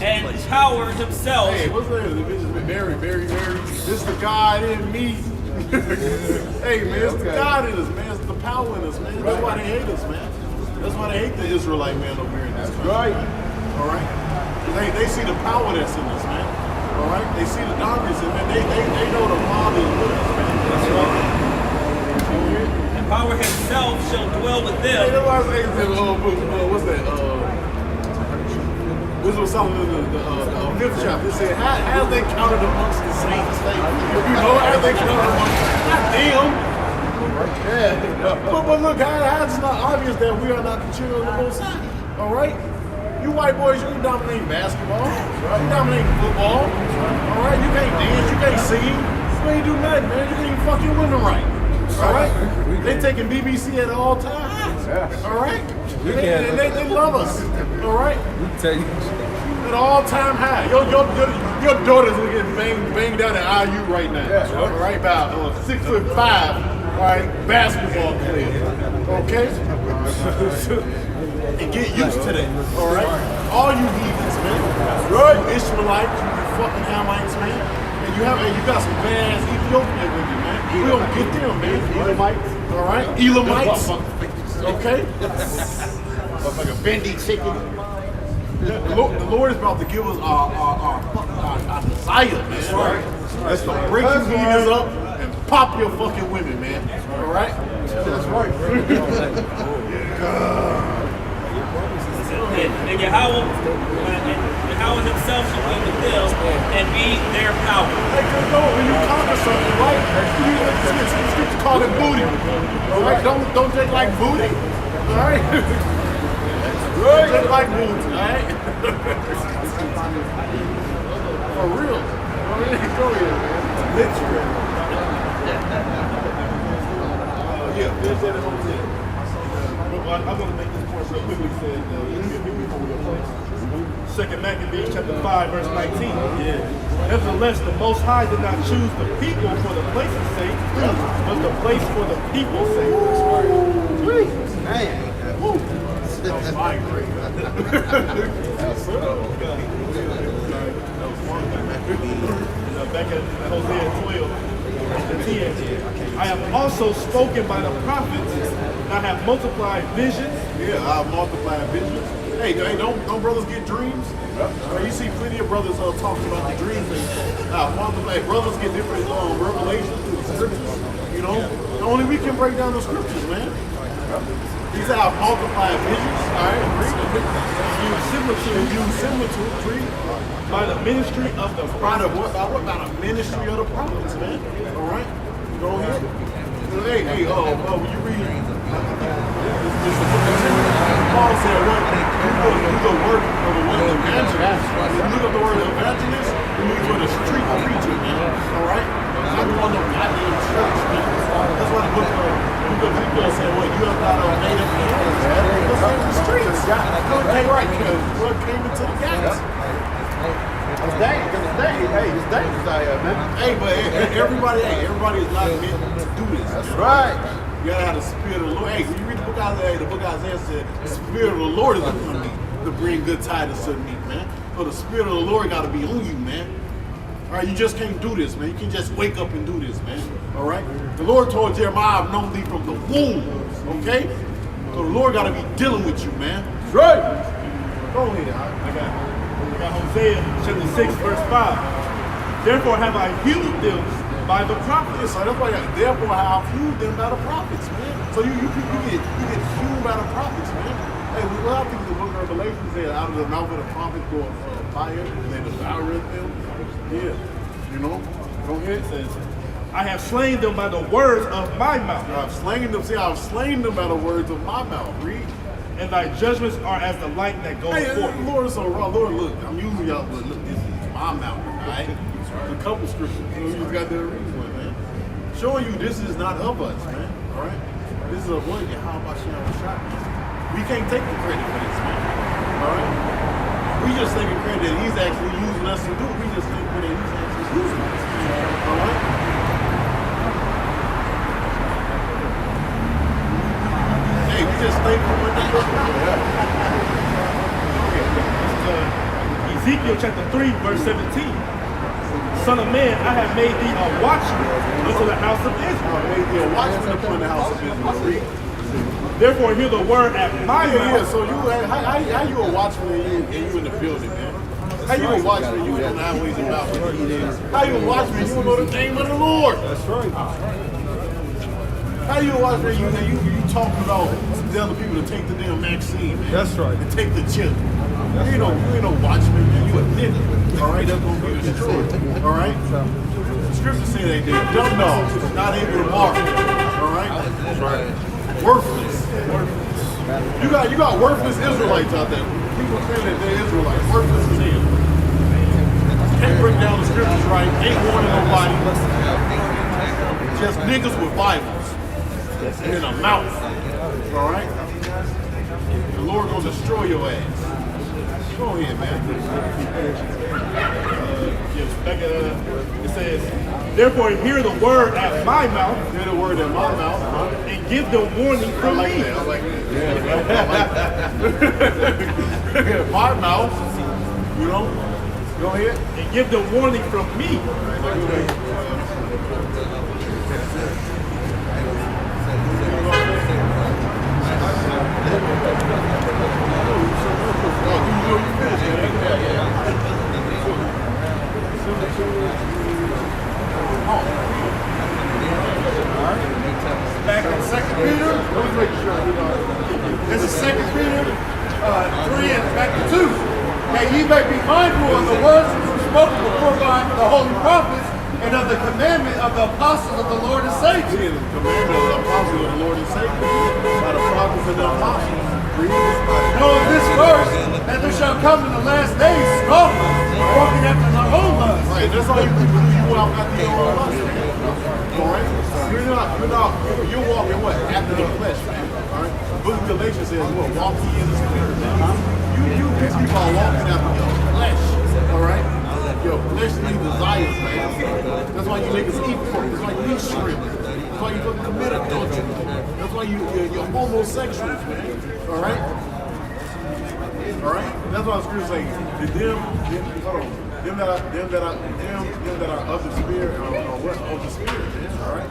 And power himself. Hey, what's that? Mary. This is the God in me. Hey, man, it's the God in us, man. It's the power in us, man. That's why they hate us, man. That's why they hate the Israelite man over here in this country. Right. All right? They see the power that's in us, man. All right? They see the dominance, and man, they know the Father is with us, man. That's right. And power himself shall dwell with them. Hey, what's that? This was something in the fifth chapter. It said, how they counted amongst the saints? You know, how they counted amongst not them. Yeah. But look, how it's not obvious that we are not the children of the Most High. All right? You white boys, you dominate basketball. You dominate football. All right? You can't dance. You can't sing. You ain't do nothing, man. You can't even fucking win the right. All right? They taking BBC at all times. All right? They love us. All right? At all time high. Your daughters are getting banged out at IU right now. All right? About 6'5". All right? Basketball player. Okay? And get used to that. All right? All you heathens, man. Right? Ishmaelites, you fucking Hamites, man. And you got some bad Ethiopian with you, man. We don't get them, man. Elamites. All right? Elamites. Okay? Like a bendy chicken. The Lord is about to give us our desire, man. That's right. That's to break you heathens up and pop your fucking women, man. All right? That's right. And Yahweh himself shall be with them and be their power. Hey, when you conquer something, right? You call it booty. All right? Don't just like booty. All right? Don't just like booty. All right? For real. Go ahead, man. Literally. Yeah, there's that hotel. I'm going to make this point real quickly. Second Maccabees chapter 5, verse 19. Yeah. Nevertheless, the Most High did not choose the people for the place's sake, but the place for the people's sake. Man. Woo. That's my great. Back at Hosea 12. I have also spoken by the prophets, and I have multiplied visions. Yeah, I have multiplied visions. Hey, don't brothers get dreams? You see plenty of brothers talking about the dreams. And brothers get different revelations through the scriptures. You know, only we can break down the scriptures, man. These are multiplied visions. All right, use similitude by the ministry of the prophet. By the ministry of the prophets, man. All right, go ahead. Hey, when you read this is the book of Timothy. said what? Use the word of the word evangelist. When you look up the word evangelist, it means for the street preacher, man. All right? Not the one of goddamn church, man. That's why the book of Ezekiel said, what? You have not made up the hands, man. Let's go to the streets. Hey, right, because what came into the gates. It's dangerous. Hey, it's dangerous out here, man. Hey, but everybody is not meant to do this. That's right. You gotta have the spirit of the Lord. Hey, when you read the book of Isaiah said, the spirit of the Lord is upon me to bring good tidings to me, man. So the spirit of the Lord gotta be on you, man. All right, you just can't do this, man. You can't just wake up and do this, man. All right? The Lord told Jeremiah, I've known thee from the womb, okay? So the Lord gotta be dealing with you, man. That's right. Go ahead. I got Hosea chapter 6, verse 5. Therefore have I hewed them by the prophets. So that's why therefore I hewed them by the prophets, man. So you get hewed by the prophets, man. Hey, what I think the book of Revelation said, out of the mouth of the prophets go fire, and they devour them. Yeah. You know? Go ahead. It says, I have slain them by the words of my mouth. I've slain them. See, I've slain them by the words of my mouth. Read. And thy judgments are as the light that goes forth. Lord is so wrong. Lord, look, I'm using y'all, but look, this is my mouth, all right? A couple scriptures. You know, you got the reason, man. Showing you this is not of us, man. All right? This is of what? How about Sharon Shot? We can't take the credit for this, man. All right? We just taking credit that he's actually using us to do it. We just think that he's actually using us. All right? Hey, we just think for what Ezekiel chapter 3, verse 17. Son of man, I have made thee a watchman unto the house of Israel. I made thee a watchman upon the house of Israel. Therefore hear the word at my mouth. Yeah, so how you a watchman and you in the building, man? How you a watchman, you in the highways and byways? How you a watchman, you don't know the name of the Lord? That's right. How you a watchman, you talking about telling people to take the damn vaccine, man? That's right. And take the chip. You ain't no watchman, man. You a nigga. All right, that's gonna be destroyed. All right. The scripture say they did. Dumb dogs, not able to bark. All right. That's right. Worthless. You got worthless Israelites out there. People saying that they're Israelites. Worthless as hell. Can't break down the scriptures right. Ain't warning nobody. Just niggas with Bibles in a mouth. All right. The Lord gonna destroy your ass. Go ahead, man. It says, therefore hear the word at my mouth. Hear the word at my mouth. And give them warning from me. I like that. My mouth. You know? Go ahead. And give them warning from me. Back in 2 Peter, this is 2 Peter 3 and back to 2. That ye may be mindful of the words which were spoken before by the holy prophets, and of the commandment of the apostles of the Lord and Savior. The commandment of the apostles of the Lord and Savior by the prophets and the apostles. Knowing this verse, that there shall come in the last days scoffers, walking after their own lusts. Right, that's all you people do. You walk after your own lust. Alright? You're walking what? After the flesh, man. Alright? The book of Galatians says what? Walk ye in the spirit, man. You people are walking after your flesh. Alright? Your fleshly desires, man. That's why you niggas eat pork. That's why you eat shrimp. That's why you fucking commit adultery. That's why you're homosexuals, man. Alright? Alright? That's why the scripture say, them that are of the spirit, of the spirit, man. Alright?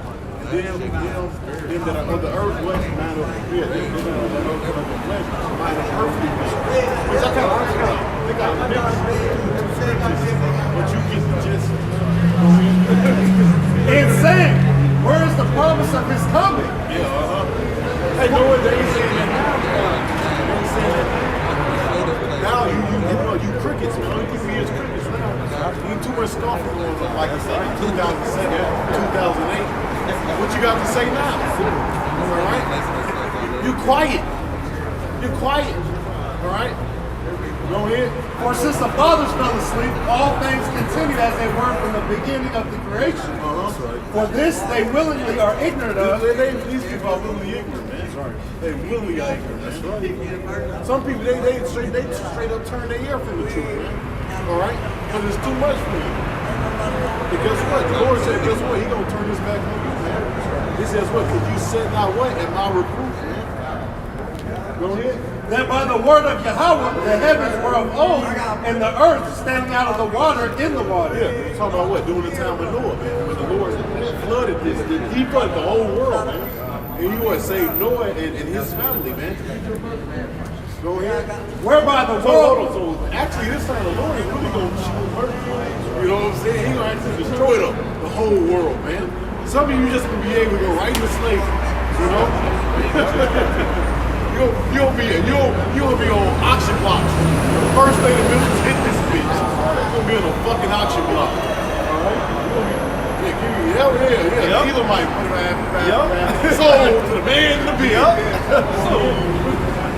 Them that are of the earth, what? Mind of the spirit. Them that are of the flesh, mind of earthly man. Which I kind of think I mixed scriptures, but you can just And saying, where is the promise of his coming? Hey, know what they ain't saying that now? They ain't saying that now. You crickets, man. You can be as crickets now. You ain't too much scoffing going on, like you said, 2007, 2008. What you got to say now? All right? You're quiet. You're quiet. All right? Go ahead. For since the fathers fell asleep, all things continue as they were from the beginning of the creation. For this they willingly are ignorant of. These people are willingly ignorant, man. They willingly are ignorant. That's right. Some people, they straight up turn their ear from the truth, man. All right? Because it's too much for them. And guess what? The Lord said, guess what? He going to turn this back on you, man. He says, what? Because you said not what? And my reproof, man. Go ahead. That by the word of Yahweh the heavens were of old, and the earth standing out of the water in the water. Yeah, we're talking about what? During the time of Noah, man. When the Lord flooded this, he flooded the whole world, man. And he would save Noah and his family, man. Go ahead. Whereby the world. So actually, this time the Lord is really going to shoot her. You know what I'm saying? He's going to actually destroy the whole world, man. Some of you just going to be able to go right into slavery, you know? You'll be on auction blocks. The first thing the business hit this bitch. You'll be on a fucking auction block. Alright? Hell yeah. Either might put it right. Sold to the man in the beer.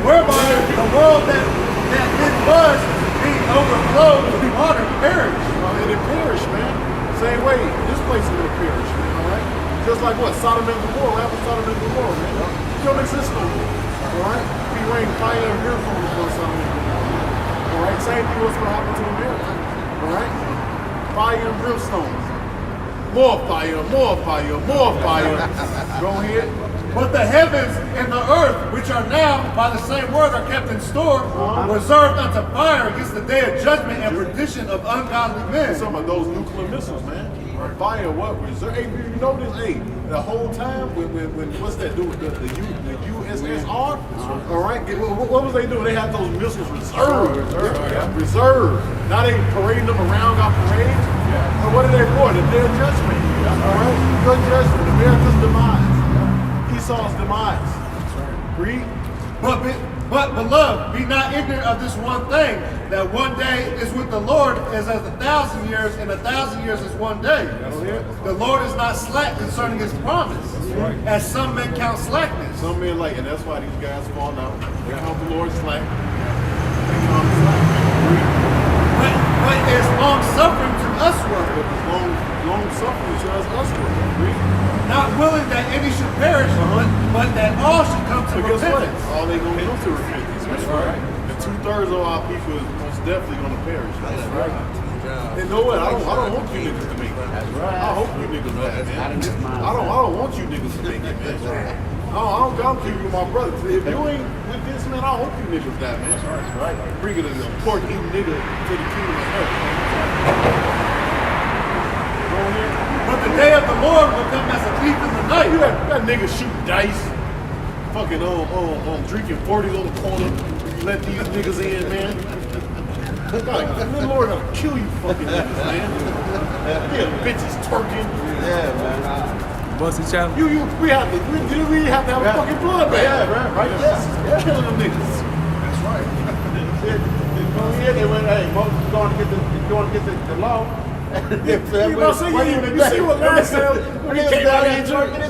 Whereby the world that it was being overflowed with water perished. And it perished, man. Same way, this place is gonna perish, man. Alright? Just like what? Sodom and Gomorrah. What happened to Sodom and Gomorrah, man? You don't exist no more. Alright? We rain fire and miracle before Sodom and Gomorrah. Alright? Same thing what's gonna happen to America. Alright? Fire and brimstone. More fire, more fire, more fire. Go ahead. But the heavens and the earth, which are now by the same word are kept in store, reserved unto fire against the day of judgment and perdition of ungodly men. Some of those nuclear missiles, man. Fire what? Reserve. Hey, you notice, the whole time when what's that do with the USSR? All right, what was they doing? They had those missiles reserved. Reserved. Now they parading them around, got parades. And what are they for? The day of judgment. All right, good judgment. America's demise. Esau's demise. Read. But beloved, be not ignorant of this one thing, that one day is with the Lord as 1,000 years, and 1,000 years is one day. The Lord is not slack concerning his promise, as some men count slackness. Some men like, and that's why these guys fall out. They count the Lord slack. They count him slack. But is long suffering to usward. Long suffering to usward. Not willing that any should perish, but that all should come to repentance. All they gonna come to repentance. That's right. And 2/3 of our people is most definitely gonna perish. That's right. And know what? I don't want you niggas to make it. That's right. I hope you niggas make it, man. I don't want you niggas to make it, man. I don't keep you my brother. If you ain't with this, man, I hope you niggas die, man. That's right. Bringing a pork eating nigga to the kingdom of heaven. But the day of the Lord will come as a thief in the night. You got niggas shooting dice, fucking drinking 40s on the corner. You let these niggas in, man. God, the Lord will kill you fucking niggas, man. Yeah, bitches twerking. Yeah, man. Busty challenge. We have to have a fucking bloodbath. Yeah, right. Yes. Killing them niggas. That's right. They went, hey, Moses is going to get the law. You see what last time when he came out here twerking?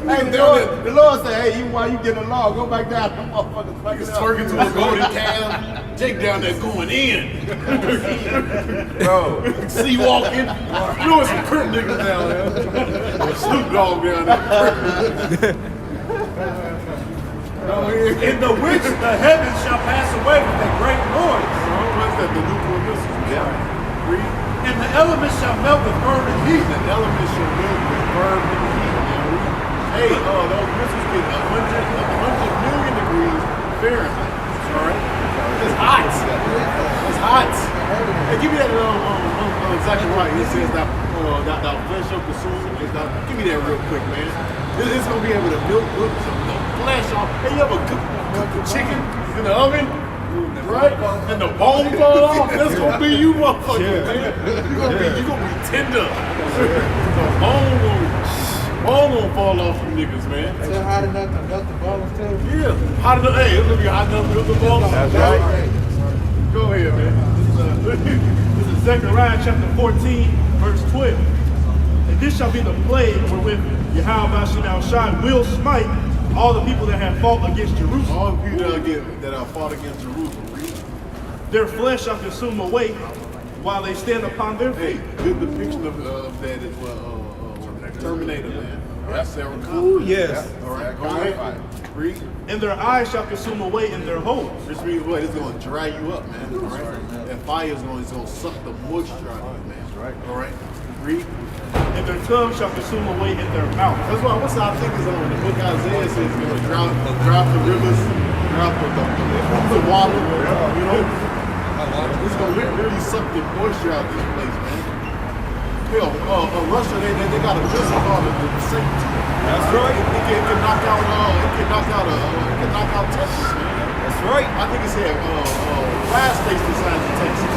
Hey, the Lord said, hey, while you get the law, go back down. Them motherfuckers fucking twerking to a golden calf. Jake down there going in. Bro. See walking. You know some crip niggas down there. Snoop Dogg down there. In the which the heavens shall pass away with a great noise. What's that? The nuclear missiles. Yeah. Read. And the elements shall melt with burning heat. The elements shall melt with burning heat. Hey, those missiles get 100 million degrees Fahrenheit. All right? It's hot. It's hot. Hey, give me that exactly right. It says that flesh shall consume. Give me that real quick, man. It's going to be able to melt the flesh off. Hey, you ever cook chicken in the oven? Right? And the bone fall off. That's gonna be you, motherfucker, man. You gonna be tender. The bone gonna fall off from niggas, man. Is it hot enough to melt the bones too? Yeah. Hot enough. Hey, it's gonna be hot enough to melt the bones. That's right. Go ahead, man. This is Zechariah chapter 14, verse 12. And this shall be the plague wherewith Yahweh Shai will smite all the people that have fought against Jerusalem. All the people that have fought against Jerusalem. Read. Their flesh shall consume away while they stand upon their feet. Good depiction of that is Terminator, man. All right, Sarah Connor. Ooh, yes. All right, go ahead. Read. And their eyes shall consume away in their holes. Which means what? It's going to dry you up, man. All right. That fire is going to suck the moisture out of you, man. Right. All right. Read. And their tongue shall consume away in their mouth. That's why what's our thing is on the book Isaiah says it's going to drought the rivers, drought the water, you know. It's going to really suck the moisture out of this place, man. Hell, Russia, they got a missile called the safety. That's right. It can knock out Texas, man. That's right. I think it's had 5 states besides Texas.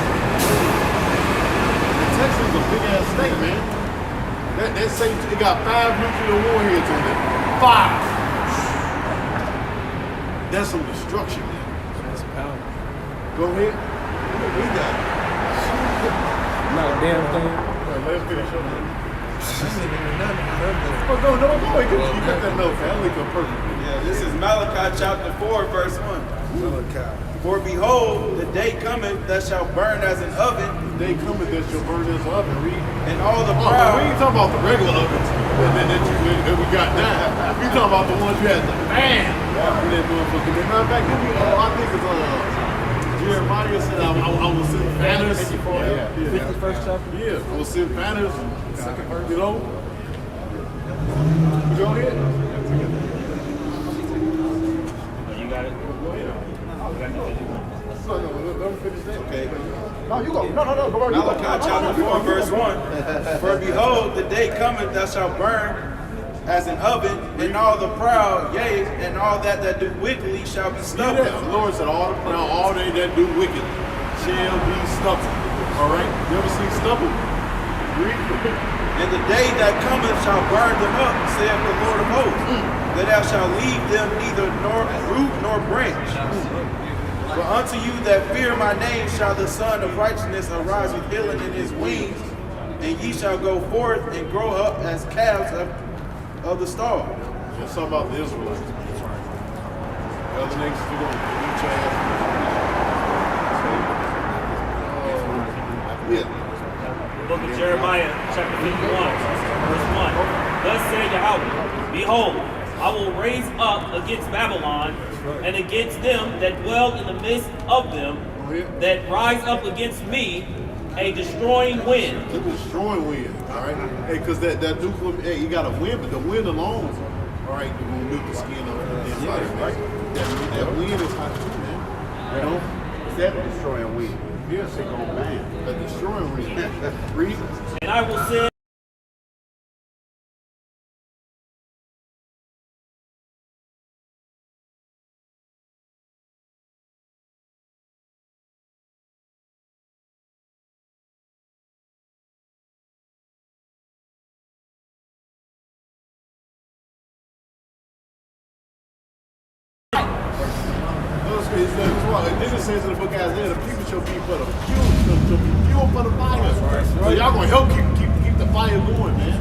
And Texas is a big ass state, man. That state, it got 5 nuclear warheads on it. 5. That's some destruction, man. That's power. Go ahead. We got it. Not a damn thing. Let's finish up. Oh, no. You got that note, man. Link up perfectly. Yeah, this is Malachi chapter 4, verse 1. Malachi. For behold, the day cometh that shall burn as an oven. The day cometh that shall burn as an oven. Read. And all the proud. We ain't talking about the regular ovens that we got now. We talking about the ones you had to fan. That motherfucker. Matter of fact, I think it's Jeremiah said I will send banners. 51st chapter. Yeah, I will send banners. Second verse. You know? Go ahead. You got it? Go ahead. Let me finish that. Okay. No, you go. No. Go right. Malachi chapter 4, verse 1. For behold, the day cometh that shall burn as an oven, and all the proud, yea, and all that do wickedly shall be stubborn. The Lord said, all the proud, all they that do wicked shall be stubborn. All right? You ever seen stubborn? Read. And the day that cometh shall burn them up, saith the Lord of hosts, that thou shalt leave them neither root nor branch. But unto you that fear my name shall the Son of Righteousness arise with healing in his wings, and ye shall go forth and grow up as calves of the stall. It's something about the Israelites. The other nations are going to eat your ass. The book of Jeremiah, chapter 51, verse 1. Thus said Yahweh, behold, I will raise up against Babylon and against them that dwell in the midst of them, that rise up against me, a destroying wind. A destroying wind, all right? Hey, because that nuclear, hey, you got a wind, but the wind alone, all right, you're going to nuke the skin of the inside, right? That wind is hot too, man. You know? Is that a destroying wind? Yes, it's going to bang. A destroying wind. Read. And I will send It says in the book of Isaiah, the people shall be for the fuel for the fire. So y'all gonna help keep the fire going, man.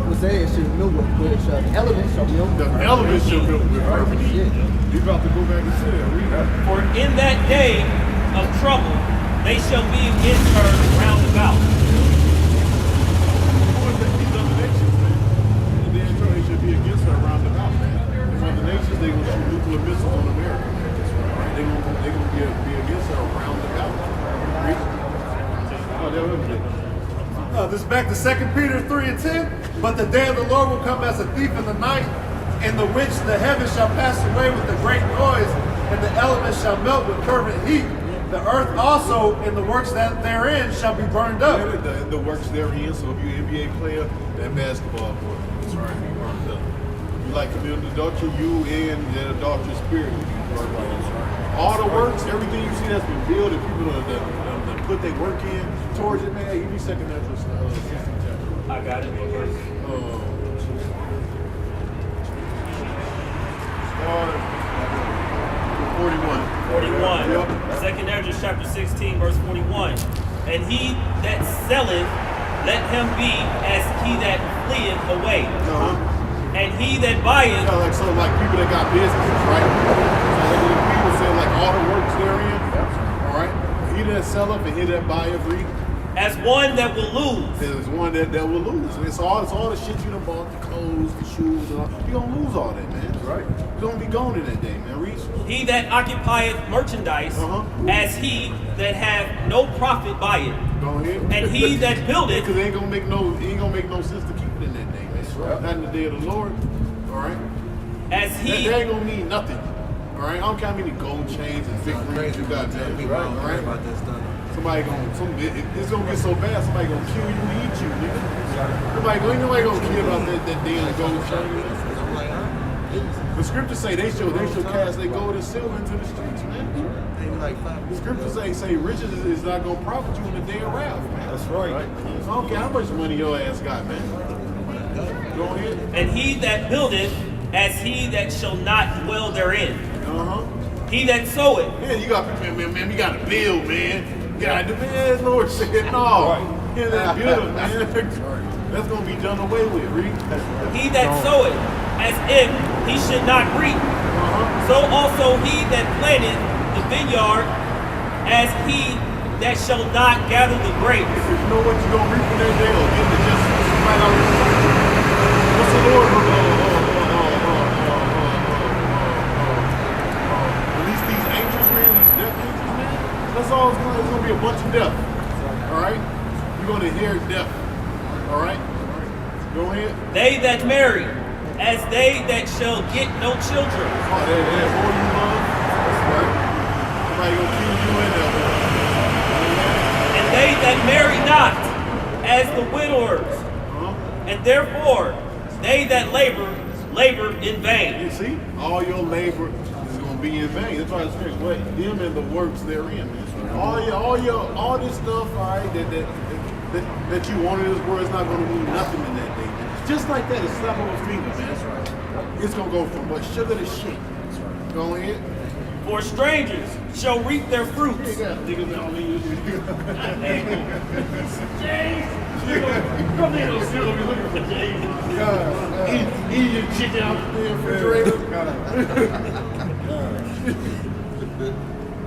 Hosea should know what the elements shall know. The elements shall know with perfect heat. You about to go back and sit there. Read that. For in that day of trouble they shall be against her round about. These other nations, man. They should be against her round about, man. These other nations, they will shoot nuclear missiles on America. They're going to be against her around the house. This is back to 2 Peter 3:10. But the day of the Lord will come as a thief in the night, in the which the heavens shall pass away with a great noise, and the elements shall melt with fervent heat. The earth also and the works that therein shall be burned up. The works therein, so if you're an NBA player, that basketball court, that's right, be burned up. You like committing adultery, you and that adulterous spirit will be burned up. All the works, everything you see that's been built, and people that put their work in towards it, man, hey, you be second that just I got it. Start 41. 41. Yep. Second Ezra chapter 16, verse 41. And he that selleth, let him be as he that fleeth away. And he that buyeth, so like people that got businesses, right? So people say like all the works therein, all right? He that selleth and he that buyeth reap. as one that will lose. There's one that will lose. It's all the shit you done bought, the clothes, the shoes, and all. You're gonna lose all that, man. That's right. You're gonna be gone in that day, man. Reach. He that occupieth merchandise, as he that have no profit by it. Go ahead. And he that buildeth, because it ain't gonna make no sense to keep it in that day, man. Right. Not in the day of the Lord. All right. As he that ain't gonna mean nothing. All right. I don't care how many gold chains and big rings you got there. Right. All right. About this stuff. Somebody it's gonna get so bad. Somebody gonna kill you and eat you, nigga. Ain't nobody gonna care about that damn gold chain. The scriptures say they shall cast their gold and silver into the streets, man. The scriptures say riches is not gonna profit you in the day of wrath, man. That's right. So I don't care how much money your ass got, man. Go ahead. And he that buildeth, as he that shall not dwell therein. He that soweth. Yeah, you got man, we gotta build, man. Yeah, the man, Lord said no. Yeah, that build, man. That's gonna be done away with, read. He that soweth, as if he should not reap. So also he that planteth the vineyard, as he that shall not gather the grapes. If you know what you're gonna reap in that day, or get the just right out of the what's the Lord release these angels, man, these death angels, man? That's all it's gonna be a bunch of death. Alright? You're gonna hear death. Alright? Go ahead. They that marry, as they that shall get no children. Oh, that boy you love? That's right. Somebody gonna kill you in there, boy. And they that marry not, as the widowers. And therefore, they that labor in vain. You see? All your labor is gonna be in vain. That's why it's saying, what? Them and the works therein. All this stuff, all right, that you want in this world is not gonna mean nothing in that day. Just like that, it's slap on a finger, man. That's right. It's gonna go from what sugar to shit. Go ahead. For strangers shall reap their fruits. Come here, still gonna be looking for James. Eat your chicken out the refrigerator.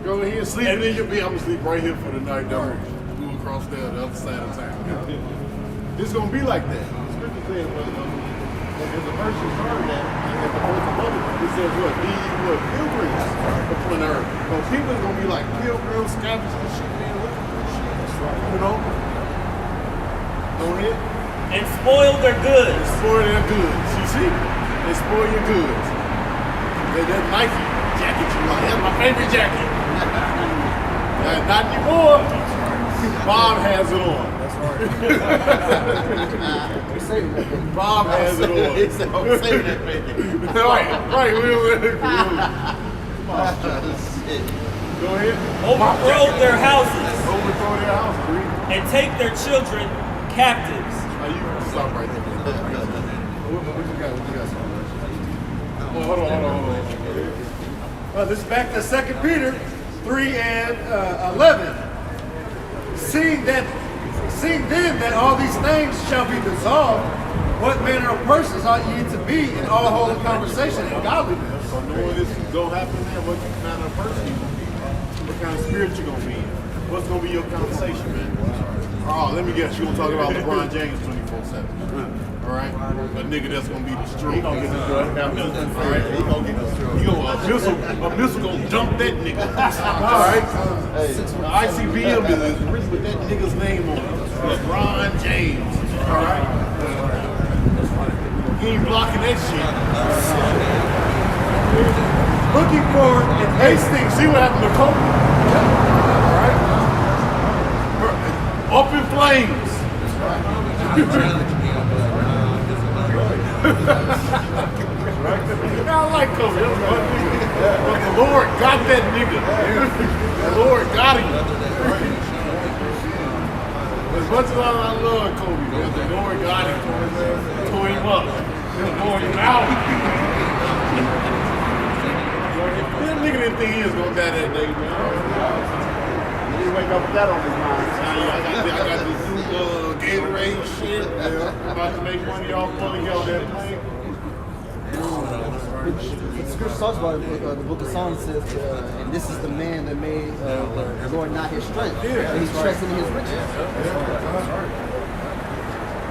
Go ahead, sleep in your bed. I'm gonna sleep right here for the night. Don't go across there, the other side of town. It's gonna be like that. Scripture says, there's a verse you started at the first above it. It says, pilgrims upon earth. So people are gonna be like pilgrims, scavengers and shit, man, looking for shit. That's right. You know? Go ahead. And spoil their goods. Spoil their goods. You see? They spoil your goods. That Nike jacket you like. That's my favorite jacket. Not anymore. Bob has it on. That's right. Bob has it on. I'm saving that baby. Right. Go ahead. Overthrow their houses. Overthrow their houses. And take their children captives. You stop right there. What you got? Hold on. Well, this is back to 2 Peter 3 and 11. Seeing then that all these things shall be dissolved, what manner of persons ought ye to be in all holy conversation and godliness? So knowing this is gonna happen there, what kind of person you gonna be? What kind of spirit you gonna be in? What's gonna be your conversation, man? Oh, let me guess, you gonna talk about LeBron James 24/7. All right, a nigga that's gonna be destroyed. He gonna get destroyed. All right, he gonna get destroyed. A missile gonna dump that nigga. All right, the ICBM is written with that nigga's name on it. LeBron James. All right, he ain't blocking that shit. Looking for and Hastings. See what happened to Kobe? All right, up in flames. I like Kobe. But the Lord got that nigga. The Lord got him. As much as I love Kobe, man, the Lord got him. Tore him up. Tore him out. That nigga didn't think he was gonna die that day, man. He wake up with that on his mind. I got this new Gatorade shit. I'm about to make money off pulling y'all that plane. The scripture talks about it, the book of Psalms says, and this is the man that made the Lord not his strength. And he's trusting in his riches.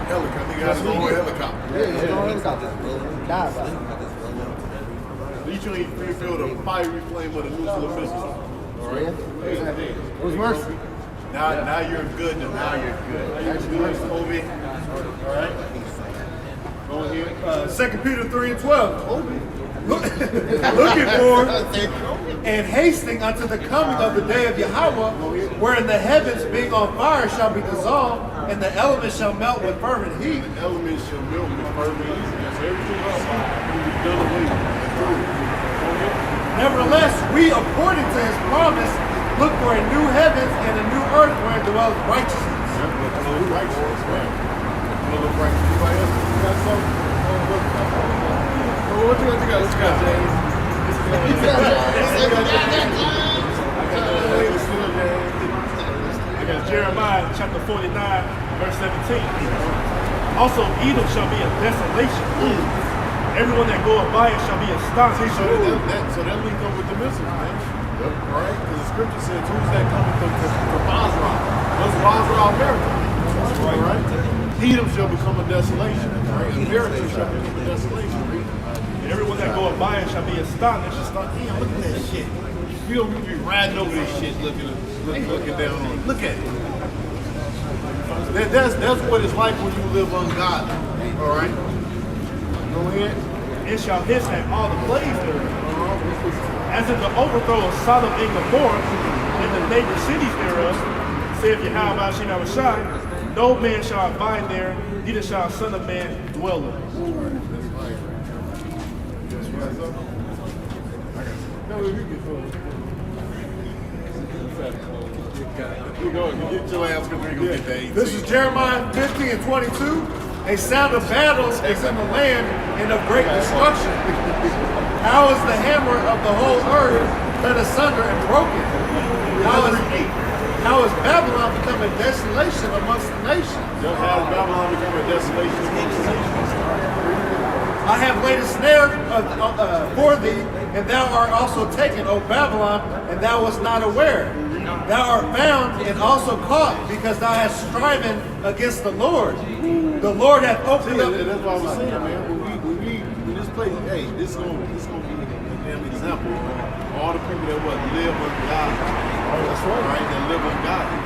Helicopter. He got his own helicopter. Yeah, his own helicopter. Die by it. Each one he feel the fiery flame of the nuclear missile. All right. It was mercy. Now you're good. Now you're good. That's good, Obi. All right. Go ahead. 2 Peter 3:12. Looking for and hasting unto the coming of the day of Yahweh, wherein the heavens being on fire shall be dissolved, and the elements shall melt with fervent heat. The elements shall melt with fervent heat. That's everything else will be done away with. Nevertheless, we, according to his promise, look for a new heavens and a new earth wherein dwells righteousness. Righteousness, right? Anybody else got something? What you got? What you got, James? I got Jeremiah chapter 49, verse 17. Also, Edom shall be a desolation. Everyone that goeth by it shall be astonished. So that link up with the missiles, man. All right? Because the scripture says, who's that coming from Basra? What's Basra, America? All right? Edom shall become a desolation. Right? America shall become a desolation. And everyone that goeth by it shall be astonished. Damn, look at that shit. You feel me be riding over this shit, looking down on it. Look at it. That's what it's like when you live ungodly. All right? Go ahead. It shall hiss at all the plagues thereof. As in the overthrow of Sodom and Gomorrah and the neighbor cities thereof, saith Yahweh Shai Shai, no man shall abide there, neither shall a son of man dwell in it. This is Jeremiah 50 and 22. A sound of battle is in the land and of great destruction. How is the hammer of the whole earth cut asunder and broken? How is Babylon become a desolation amongst the nations? How is Babylon become a desolation amongst the nations? I have laid a snare for thee, and thou art also taken, O Babylon, and thou wast not aware. Thou art found and also caught, because thou hast striven against the Lord. The Lord hath opened up. That's what I was saying, man. When this place, hey, this is gonna be a damn example of all the people that live ungodly. That's right. That live ungodly.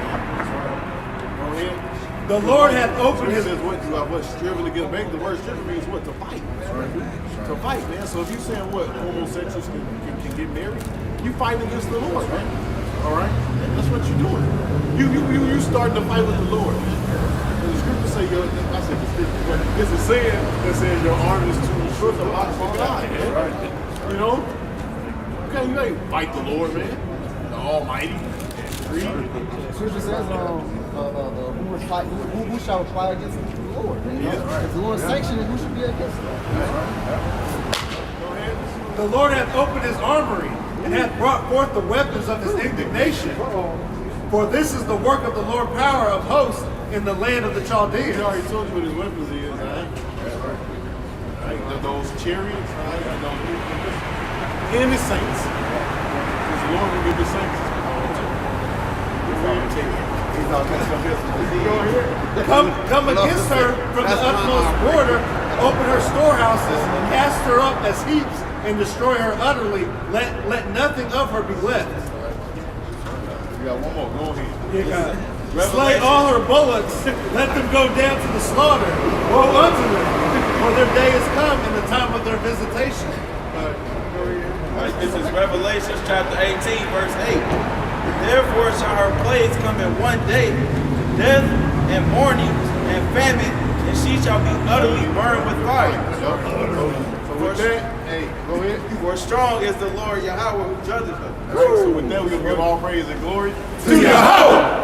Go ahead. The Lord hath opened his. Says what striving to get back. The word striving means what? To fight. To fight, man. So if you saying what homosexuals can get married, you fighting against the Lord, man. All right, that's what you're doing. You starting to fight with the Lord. And the scripture say, I said the scripture, but it's a saying that says your arm is too short to box for God. Right? You know, you ain't fight the Lord, man. The Almighty. Scripture says, who shall fight against the Lord? If the Lord sanctioned it, who should be against it? The Lord hath opened his armory, and hath brought forth the weapons of his indignation. For this is the work of the Lord power of hosts in the land of the Chaldeans. He already told you what his weapons is, right? Those chariots, and his saints. Because the Lord will give his saints. Come against her from the utmost border, open her storehouses, cast her up as heaps, and destroy her utterly. Let nothing of her be left. You got one more. Go ahead. Slay all her bullocks. Let them go down to the slaughter. Woe unto them, for their day is come in the time of their visitation. This is Revelation chapter 18, verse 8. Therefore shall her plagues come in one day, death and mourning and famine, and she shall be utterly burned with fire. Go ahead. For strong is the Lord Yahweh who judges her. So with that, we will give all praise and glory to Yahweh.